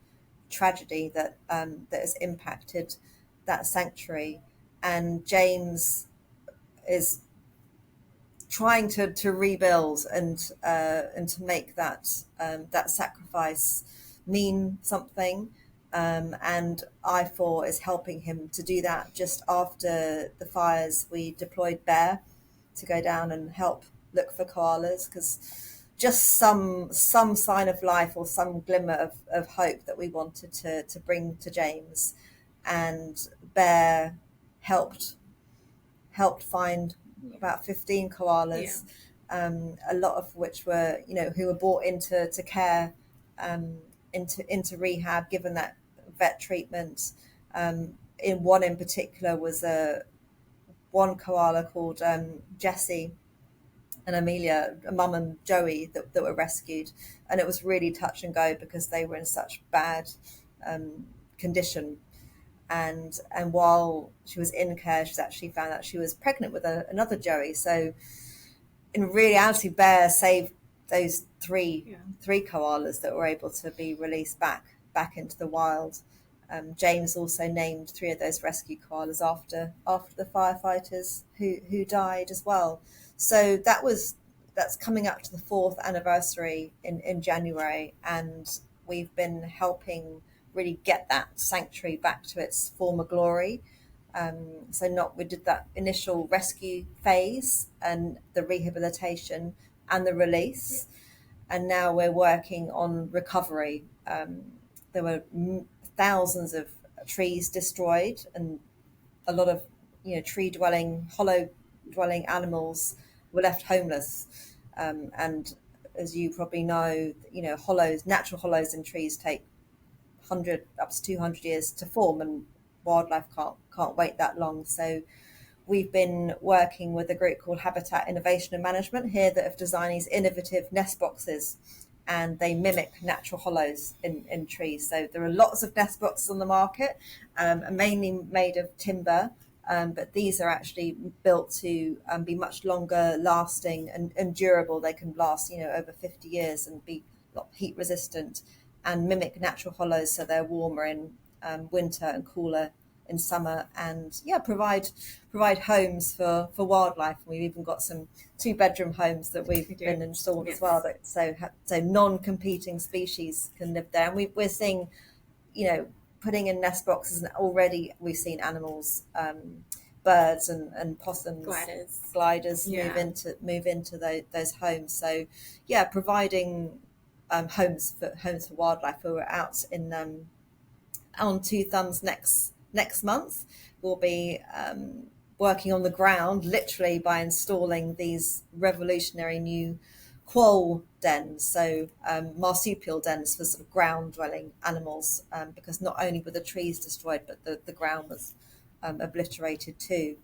tragedy that has impacted that sanctuary. And James is trying to rebuild and to make that sacrifice mean something. And IFAW is helping him to do that. Just after the fires, we deployed Bear to go down and help look for koalas, because just some sign of life or some glimmer of hope that we wanted to bring to James. And Bear helped find about 15 koalas, a lot of which were, who were brought into care, into rehab, given that vet treatment. In one in particular was one koala called Jessie and Amelia, a mum and Joey, that were rescued. And it was really touch and go because they were in such bad condition. And while she was in care, she's actually found out she was pregnant with another Joey. So in reality, Bear saved those three koalas that were able to be released back into the wild. James also named 3 of those rescue koalas after the firefighters who died as well. So that's coming up to the 4th anniversary in January, and we've been helping really get that sanctuary back to its former glory. We did that initial rescue phase and the rehabilitation and the release, and now we're working on recovery. There were thousands of trees destroyed, and a lot of hollow dwelling animals were left homeless, and as you probably know, hollows, natural hollows in trees take 100 up to 200 years to form, and wildlife can't wait that long. So we've been working with a group called Habitat Innovation and Management here that have designed these innovative nest boxes, and they mimic natural hollows in trees. So there are lots of nest boxes on the market, mainly made of timber, but these are actually built to be much longer lasting and durable. They can last, over 50 years and be heat resistant and mimic natural hollows, so they're warmer in winter and cooler in summer, and provide homes for wildlife. We've even got some 2-bedroom homes that we've been installed as well, that so non-competing species can live there. And we're seeing, putting in nest boxes, and already we've seen animals, birds and possums, gliders move into those homes. So providing homes for wildlife. We're out in on Two Thumbs next month. We'll be working on the ground, literally, by installing these revolutionary new quoll dens, so marsupial dens for sort of ground dwelling animals, because not only were the trees destroyed, but the ground was obliterated too.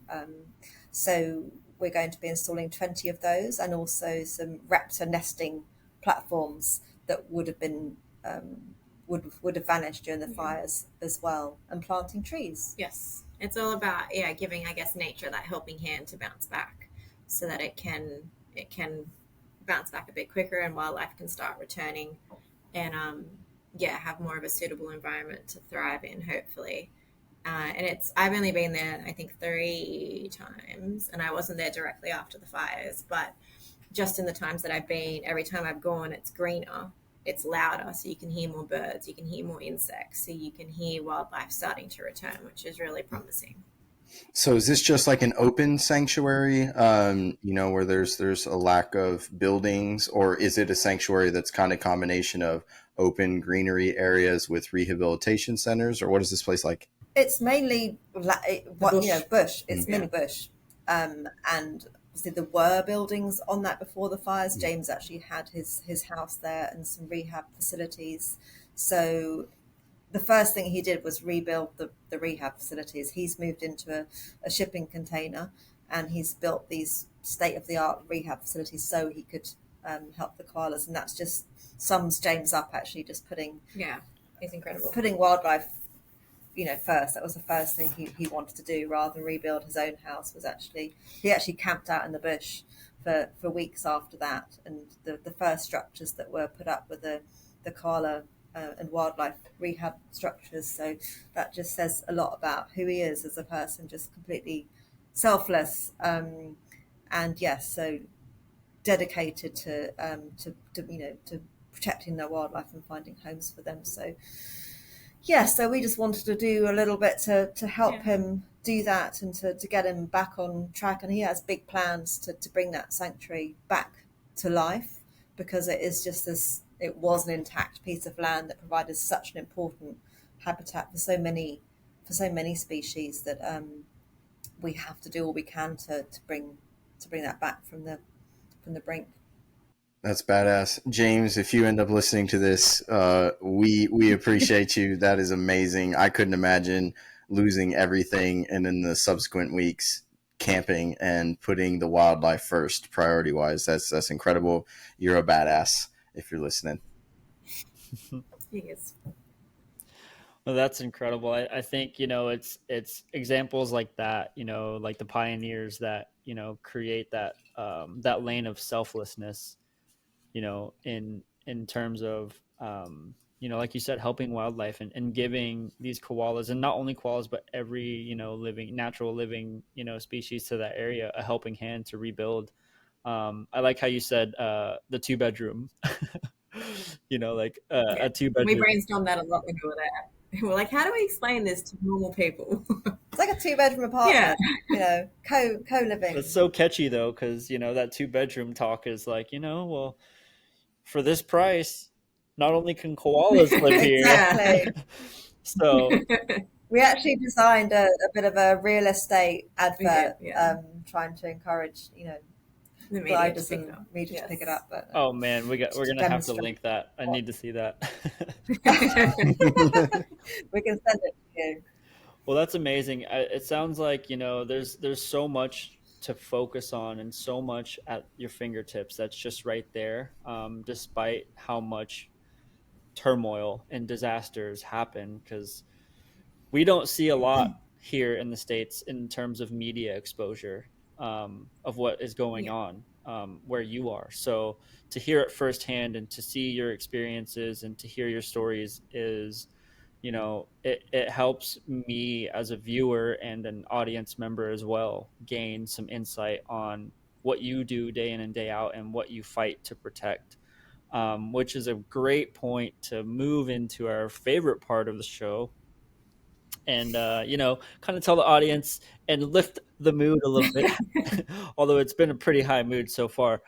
So we're going to be installing 20 of those, and also some raptor nesting platforms that would have been would have vanished during the fires as well, and planting trees. Yes, it's all about giving, I guess, nature that helping hand to bounce back, so that it can bounce back a bit quicker, and wildlife can start returning, and have more of a suitable environment to thrive in, hopefully. And I've only been there, I think, 3 times, and I wasn't there directly after the fires, but just in the times that I've been, every time I've gone, it's greener, it's louder, so you can hear more birds, you can hear more insects, so you can hear wildlife starting to return, which is really promising. So is this just like an open sanctuary, where there's a lack of buildings, or is it a sanctuary that's kind of combination of open greenery areas with rehabilitation centers, or what is this place like? It's mainly bush. It's mini bush, and obviously there were buildings on that before the fires. James actually had his house there and some rehab facilities. So the first thing he did was rebuild the rehab facilities. He's moved into a shipping container, and he's built these state-of-the-art rehab facilities so he could help the koalas. And that's just sums James up, actually, just putting it's incredible, putting wildlife first. That was the first thing he wanted to do, rather than rebuild his own house. He actually camped out in the bush for weeks after that, and the first structures that were put up were the koala and wildlife rehab structures. So that just says a lot about who he is as a person, just completely selfless, so dedicated to protecting their wildlife and finding homes for them. So so we just wanted to do a little bit to help him do that, and to get him back on track. And he has big plans to bring that sanctuary back to life, because it was an intact piece of land that provided such an important habitat for so many species, that we have to do all we can to bring that back from the brink. That's badass. James, if you end up listening to this, we appreciate you. That is amazing. I couldn't imagine losing everything and in the subsequent weeks camping and putting the wildlife first priority wise. That's incredible. You're a badass if you're listening. Yes. Well, that's incredible. I think, it's examples like that, like the pioneers that, create that lane of selflessness, in terms of, like you said, helping wildlife and giving these koalas, and not only koalas, but every, natural living, species to that area, a helping hand to rebuild. I like how you said the 2-bedroom, a 2-bedroom. We brainstormed that a lot when we were there. We're like, how do we explain this to normal people? It's like a 2-bedroom apartment, co-living. It's so catchy though, because that 2-bedroom talk is like, well, for this price, not only can koalas live here. Exactly. So we actually designed a bit of a real estate advert, trying to encourage, The media gliders just pick and it up. media to pick it up. But Oh man, we're gonna have to demonstrate. link that. I need to see that. We can send it to you. Well, that's amazing. It sounds like, there's so much to focus on and so much at your fingertips that's just right there, despite how much turmoil and disasters happen, because we don't see a lot here in the States in terms of media exposure, of what is going on, where you are. So to hear it firsthand and to see your experiences and to hear your stories is, it helps me as a viewer and an audience member as well gain some insight on what you do day in and day out and what you fight to protect, which is a great point to move into our favorite part of the show and, kind of tell the audience and lift the mood a little bit, although it's been a pretty high mood so far.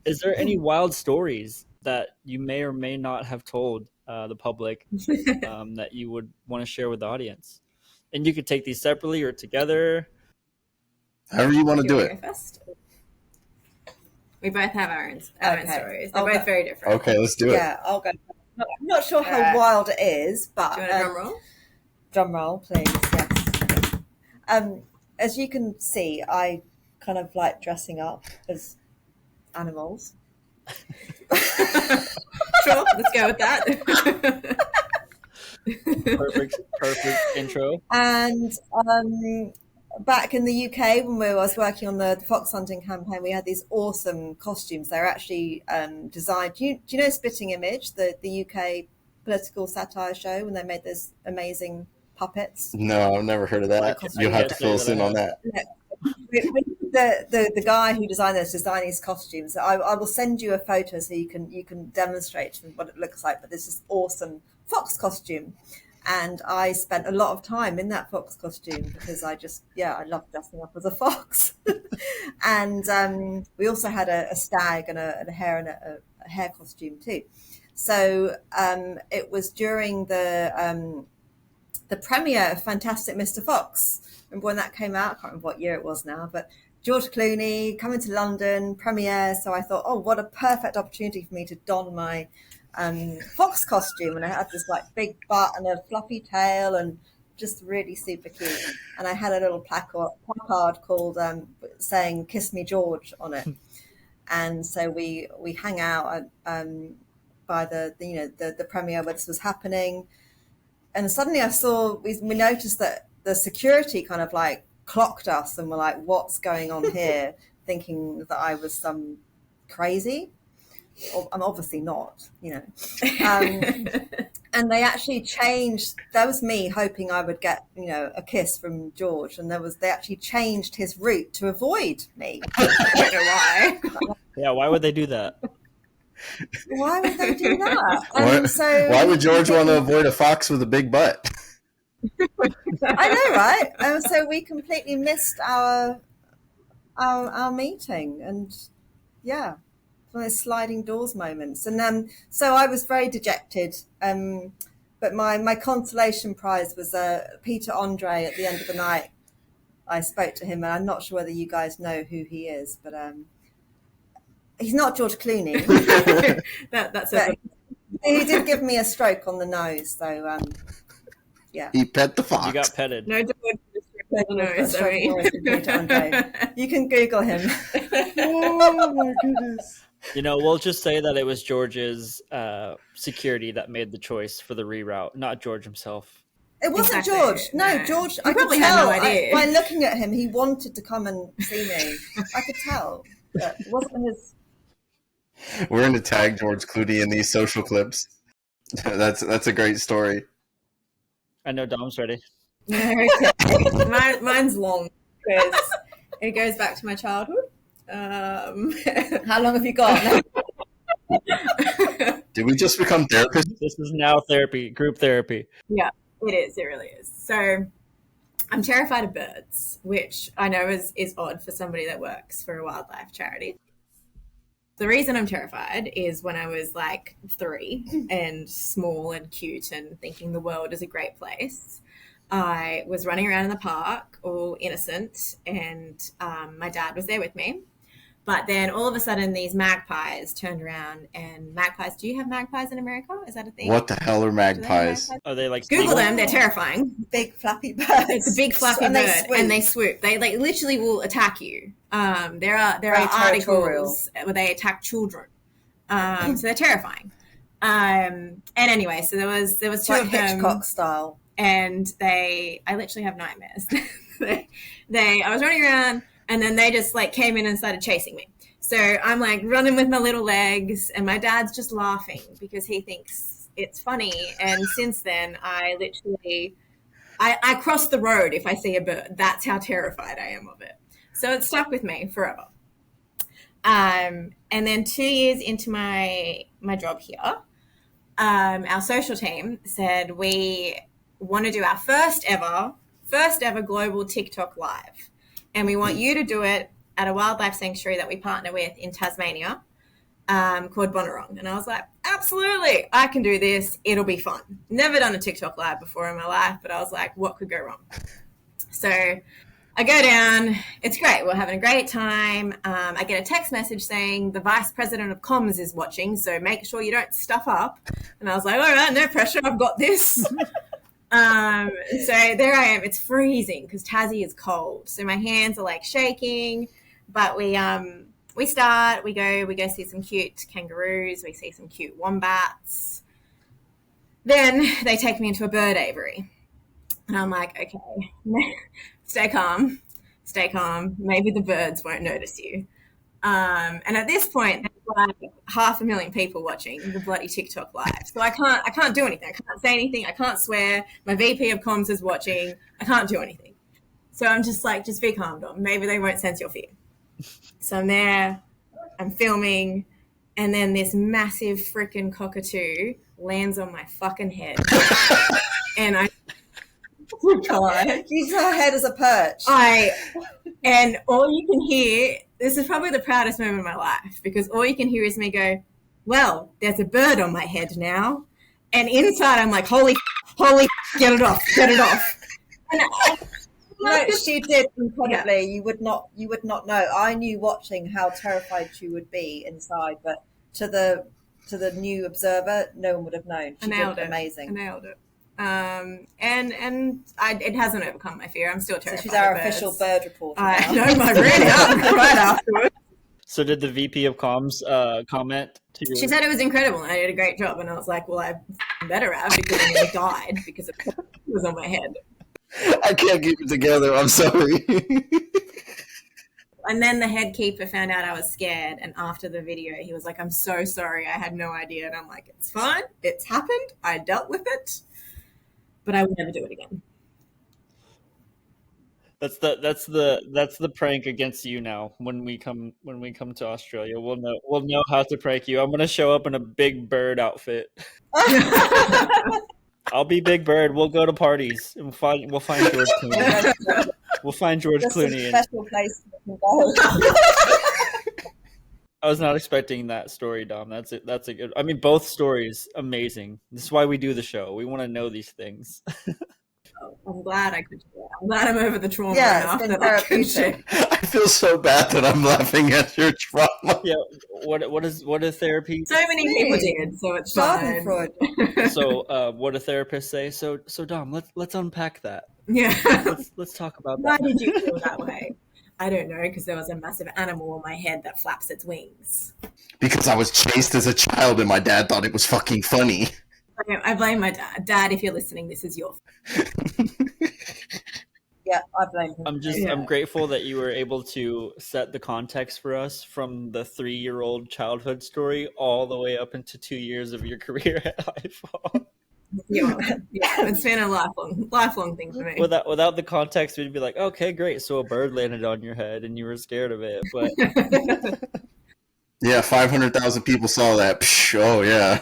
Is there any wild stories that you may or may not have told the public, that you would want to share with the audience? And you could take these separately or together. However you want to do You wanna it. go first? We both have our own Okay. stories. They're both very different. Okay, let's do it. Yeah, I'll go. I'm not sure how wild it is, but Do you want a drum roll? drum roll, please. Yes. As you can see, I kind of like dressing up as animals. Sure, let's go with that. Perfect intro. And back in the UK, when I was working on the fox hunting campaign, we had these awesome costumes. They're actually designed. Do you know Spitting Image, the UK political satire show, when they made those amazing puppets? No, I've never heard of that. You'll have to fill us in on that. The guy who designed these costumes. I will send you a photo so you can demonstrate to them what it looks like. But this is awesome fox costume, and I spent a lot of time in that fox costume because I love dressing up as a fox. And we also had a stag and a hare and a hare costume too. So it was during the premiere of Fantastic Mr. Fox. Remember when that came out? I can't remember what year it was now, but George Clooney coming to London, premiere. So I thought, oh, what a perfect opportunity for me to don my fox costume. And I had this like big butt and a fluffy tail and just really super cute. And I had a little placard called saying "Kiss Me George" on it. And so we hang out by the premiere where this was happening. And suddenly we noticed that the security kind of like clocked us and were like, what's going on here? Thinking that I was some crazy. I'm obviously not, and they actually changed. That was me hoping I would get, a kiss from George. And they actually changed his route to avoid me. I don't know why. Yeah, why would they do that? Why would they do that? Why would George want to avoid a fox with a big butt? I know, right? And so we completely missed our meeting, and one of those sliding doors moments. And so I was very dejected. But my consolation prize was Peter Andre. At the end of the night, I spoke to him, and I'm not sure whether you guys know who he is, but he's not George Clooney. That's he did give me a stroke on the nose, so yeah. He pet the fox. You got petted. No, you can Google him. Oh my goodness. We'll just say that it was George's security that made the choice for the reroute, not George himself. It wasn't Exactly. George. No, George. I could tell. No idea. By looking at him, he wanted to come and see me. I could tell. But it wasn't his. We're going to tag George Clooney in these social clips. That's a great story. I know Dom's ready. Mine's long because it goes back to my childhood. How long have you got? Did we just become therapists? This is now therapy, group therapy. Yeah, it is. It really is. So I'm terrified of birds, which I know is odd for somebody that works for a wildlife charity. The reason I'm terrified is when I was like 3 and small and cute and thinking the world is a great place, I was running around in the park, all innocent, and my dad was there with me. But then all of a sudden, these magpies turned around, and magpies. Do you have magpies in America? Is that a thing? What the hell are magpies? Are they like Google them? They're terrifying. Big flappy bird. It's a big fluffy bird, and they swoop. They like literally will attack you. There are articles where they attack children. So they're terrifying. And anyway, so there was two like of them, Hitchcock style, and I literally have nightmares. I was running around, and then they just like came in and started chasing me. So I'm like running with my little legs, and my dad's just laughing because he thinks it's funny. And since then, I cross the road if I see a bird. That's how terrified I am of it. So it stuck with me forever. And then 2 years into my job here, our social team said we want to do our first ever global TikTok live. And we want you to do it at a wildlife sanctuary that we partner with in Tasmania called Bonorong. And I was like, absolutely, I can do this. It'll be fun. Never done a TikTok live before in my life, but I was like, what could go wrong? So I go down. It's great. We're having a great time. I get a text message saying the vice president of comms is watching, so make sure you don't stuff up. And I was like, all right, no pressure. I've got this. So there I am. It's freezing because Tassie is cold. So my hands are like shaking, but we start, we go see some cute kangaroos. We see some cute wombats. Then they take me into a bird aviary. And I'm like, okay, stay calm. Maybe the birds won't notice you. And at this point, there's like 500,000 people watching the bloody TikTok live. So I can't do anything. I can't say anything. I can't swear. My VP of comms is watching. I can't do anything. So I'm just like, just be calm, Dom. Maybe they won't sense your fear. So I'm there. I'm filming. And then this massive freaking cockatoo lands on my fucking head. And I... Oh God. Use her head as a perch. And all you can hear, this is probably the proudest moment of my life, because all you can hear is me go, well, there's a bird on my head now. And inside I'm like, holy, get it off. And no, she did incredibly. Yeah. You would not know. I knew watching how terrified she would be inside, but to the new observer, no one would have known. She did amazing. I nailed it. It hasn't overcome my fear. I'm still terrified. So she's our official bird reporter. I know, I ran out right afterwards. So did the VP of comms comment to you? She said it was incredible and I did a great job. And I was like, well, I better have, because I nearly died because it was on my head. I can't keep it together. I'm sorry. And then the head keeper found out I was scared. And after the video, he was like, I'm so sorry. I had no idea. And I'm like, it's fine. It's happened. I dealt with it. But I would never do it again. That's the prank against you now. When we come to Australia, we'll know how to prank you. I'm gonna show up in a big bird outfit. I'll be Big Bird. We'll go to parties and we'll find George Clooney. We'll find George Clooney. A special place to go. I was not expecting that story, Dom. That's it. That's a good. I mean, both stories amazing. This is why we do the show. We want to know these things. I'm glad I could do that. I'm glad I'm over the trauma enough that I can say. I feel so bad that I'm laughing at your trauma. Yeah. What a therapy? So many people did, so it's fine. So, what a therapist say? So Dom, let's unpack that. Yeah. Let's talk about that. Why did you feel that way? I don't know, because there was a massive animal on my head that flaps its wings. Because I was chased as a child and my dad thought it was fucking funny. I blame my dad. Dad, if you're listening, this is your fault. Yeah, I blame him. I'm grateful that you were able to set the context for us from the 3-year-old childhood story all the way up into 2 years of your career at IFAW. Yeah, it's been a lifelong thing for me. Without the context, we'd be like, okay, great. So a bird landed on your head and you were scared of it. But yeah, 500,000 people saw that. Psh, oh yeah.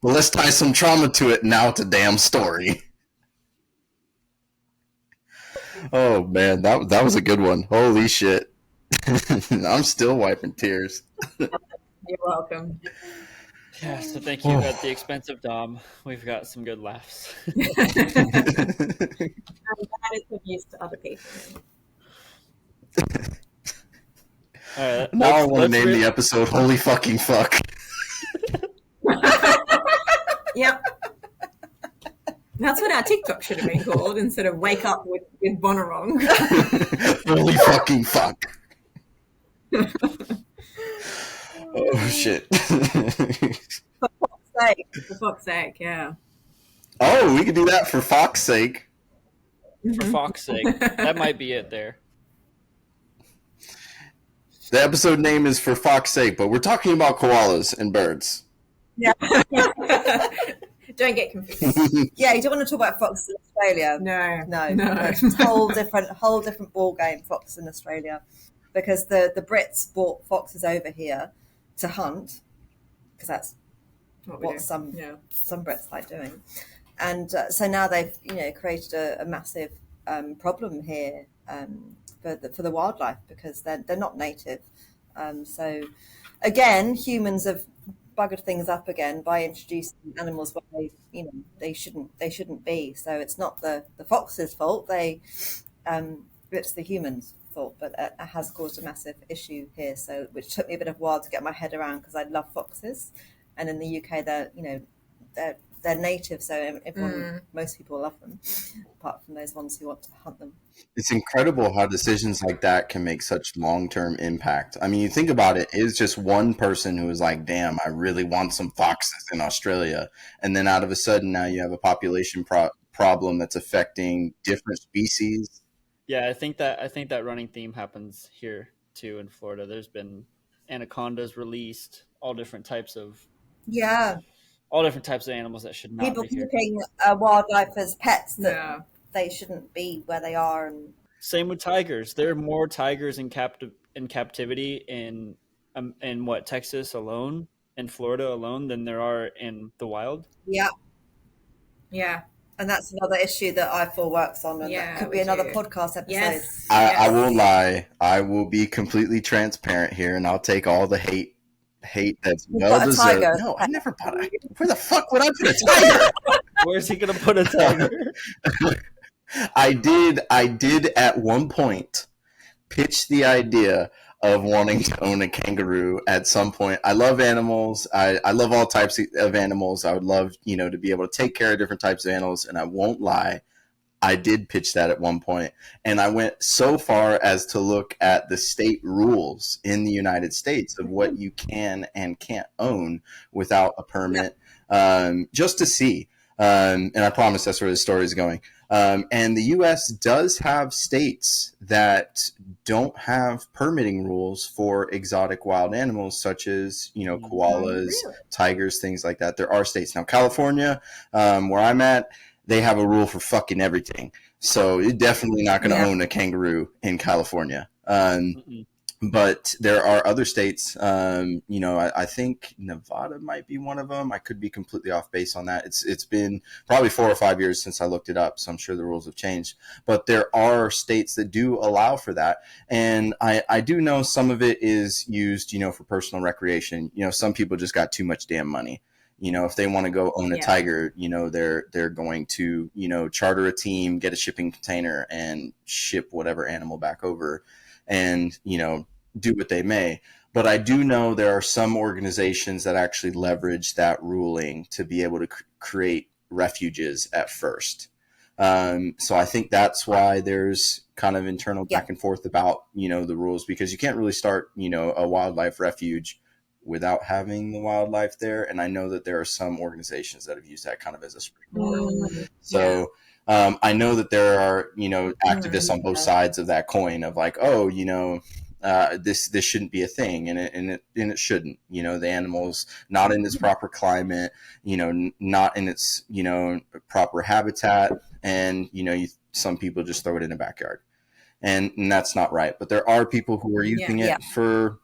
Well, let's tie some trauma to it. Now it's a damn story. Oh man, that was a good one. Holy shit. I'm still wiping tears. You're welcome. Yeah, so thank you at the expense of Dom. We've got some good laughs. I'm glad it's of use to other people. Now I want to name the episode "Holy Fucking Fuck." Yep. That's what our TikTok should have been called instead of "Wake Up with Bonnarong." Holy fucking fuck! Oh shit! For fuck's sake, yeah. Oh, we could do that for fuck's sake. For fuck's sake, that might be it there. The episode name is "For Fuck's Sake," but we're talking about koalas and birds. Yeah. Don't get confused. Yeah, you don't want to talk about foxes in Australia. No. It's a whole different ball game. Foxes in Australia, because the Brits brought foxes over here to hunt, because that's what some Brits like doing, and so now they've created a massive problem here for the wildlife, because they're not native. So again, humans have buggered things up again by introducing animals where they shouldn't be. So it's not the fox's fault. It's the humans' fault, but it has caused a massive issue here. So which took me a bit of a while to get my head around, because I love foxes, and in the UK they're native, so most people love them, apart from those ones who want to hunt them. It's incredible how decisions like that can make such long-term impact. I mean, you think about it, it's just one person who is like, damn, I really want some foxes in Australia. And then out of a sudden, now you have a population problem that's affecting different species. Yeah, I think that running theme happens here too in Florida. There's been anacondas released, all different types of animals that should not People be here. keeping wildlife as pets that they shouldn't be where they are. And same with tigers. There are more tigers in captivity in Texas alone, in Florida alone, than there are in the wild. Yeah. And that's another issue that IFAW works on, and that could be another podcast episode. Yes. I won't lie. I will be completely transparent here, and I'll take all the hate that's well deserved. No, I never bought a. Where the fuck would I put a tiger? Where's he gonna put a tiger? I did at one point pitch the idea of wanting to own a kangaroo at some point. I love animals. I love all types of animals. I would love, to be able to take care of different types of animals. And I won't lie, I did pitch that at one point. And I went so far as to look at the state rules in the United States of what you can and can't own without a permit, just to see. And I promise that's where the story is going. And the U.S. does have states that don't have permitting rules for exotic wild animals, such as, koalas, tigers, things like that. There are states. Now, California, where I'm at, they have a rule for fucking everything. So you're definitely not going to own a kangaroo in California. But there are other states, I think Nevada might be one of them. I could be completely off base on that. It's been probably 4 or 5 years since I looked it up, so I'm sure the rules have changed. But there are states that do allow for that. And I do know some of it is used, for personal recreation. Some people just got too much damn money. If they want to go own a tiger, they're going to, charter a team, get a shipping container, and ship whatever animal back over. And, do what they may. But I do know there are some organizations that actually leverage that ruling to be able to create refuges at first. So I think that's why there's kind of internal back and forth about, the rules, because you can't really start, a wildlife refuge without having the wildlife there. And I know that there are some organizations that have used that kind of as a springboard. So I know that there are, activists on both sides of that coin of like, this shouldn't be a thing, and it shouldn't. The animal's not in its proper climate, not in its proper habitat, and some people just throw it in a backyard, and that's not right. But there are people who are using it for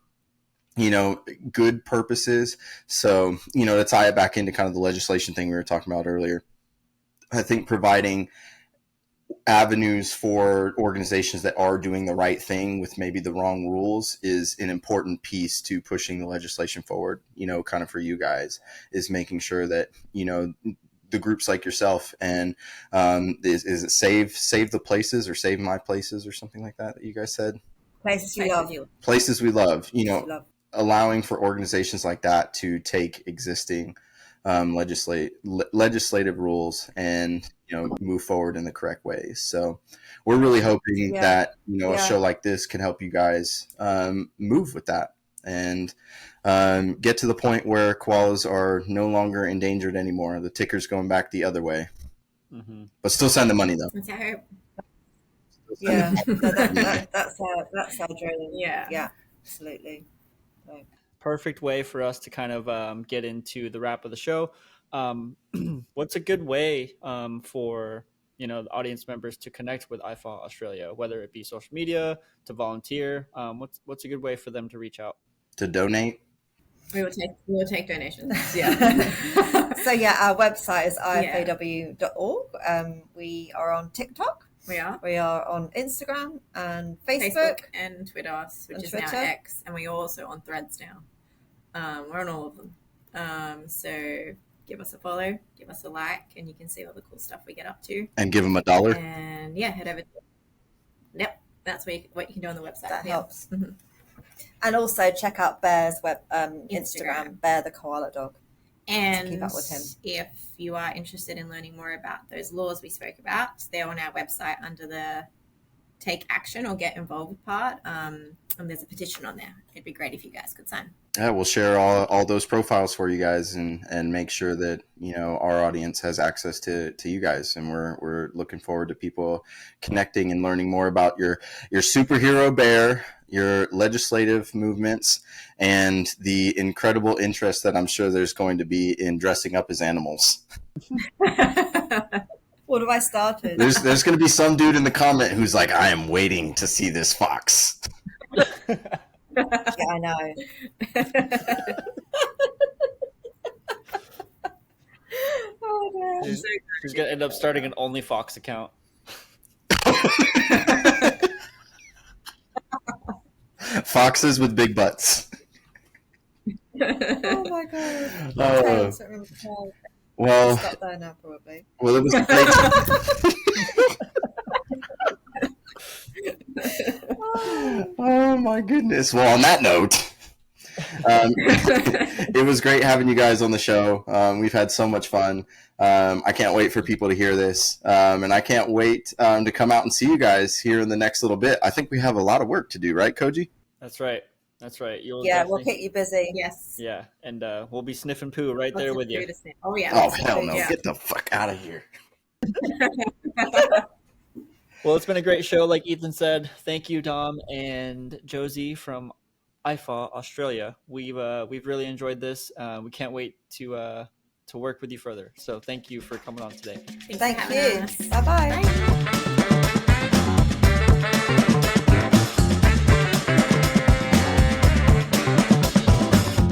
good purposes. So to tie it back into kind of the legislation thing we were talking about earlier, I think providing avenues for organizations that are doing the right thing with maybe the wrong rules is an important piece to pushing the legislation forward, kind of for you guys, is making sure that, the groups like yourself and is it save the places or save my places or something like that you guys said? Places you love. Places we love. Love. Allowing for organizations like that to take existing legislative rules and move forward in the correct ways. So we're really hoping that a show like this can help you guys move with that and get to the point where koalas are no longer endangered anymore. The ticker's going back the other way, but still send the money though. That's our hope. Yeah, that's our dream. Yeah, absolutely. Right. Perfect way for us to kind of get into the wrap of the show. What's a good way for the audience members to connect with IFAW Australia, whether it be social media, to volunteer? What's a good way for them to reach out? To donate? We will take donations. Yeah. So our website is ifaw.org. We are on TikTok. We are on Instagram and Facebook and Twitter, which is now X, and we're also on Threads now. We're on all of them. So give us a follow, give us a like, and you can see all the cool stuff we get up to. And give them $1. And head over. Yep, that's what you can do on the website. That helps. Mm-hmm. And also check out Bear's Instagram, Bear the koala dog. And keep up with him. If you are interested in learning more about those laws we spoke about, they're on our website under the Take Action or Get Involved part. And there's a petition on there. It'd be great if you guys could sign. Yeah, we'll share all those profiles for you guys and make sure that our audience has access to you guys. And we're looking forward to people connecting and learning more about your superhero bear, your legislative movements, and the incredible interest that I'm sure there's going to be in dressing up as animals. What have I started? There's going to be some dude in the comment who's like, I am waiting to see this fox. Yeah, I know. Oh, man. She's going to end up starting an OnlyFox account. Foxes with big butts. Oh my god. Well, stop there now, probably. Well, it was great. Oh my goodness. Well, on that note, it was great having you guys on the show. We've had so much fun. I can't wait for people to hear this. And I can't wait to come out and see you guys here in the next little bit. I think we have a lot of work to do, right, Koji? That's right. We'll keep you busy. Yes. Yeah, and we'll be sniffing poo right there with you. Oh, yeah. Oh, hell no. Yeah. Get the fuck out of here. Well, it's been a great show, like Ethan said. Thank you, Dom and Josey from IFAW Australia. We've really enjoyed this. We can't wait to work with you further. So thank you for coming on today. Thank you. Bye-bye. Bye.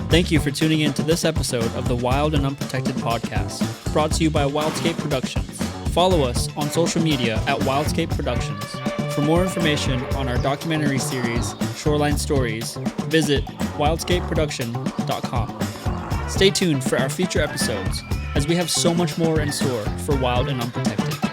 Thank you for tuning in to this episode of the Wild and Unprotected podcast, brought to you by Wildscape Productions. Follow us on social media at Wildscape Productions. For more information on our documentary series, Shoreline Stories, visit wildscapeproduction.com. Stay tuned for our future episodes, as we have so much more in store for Wild and Unprotected.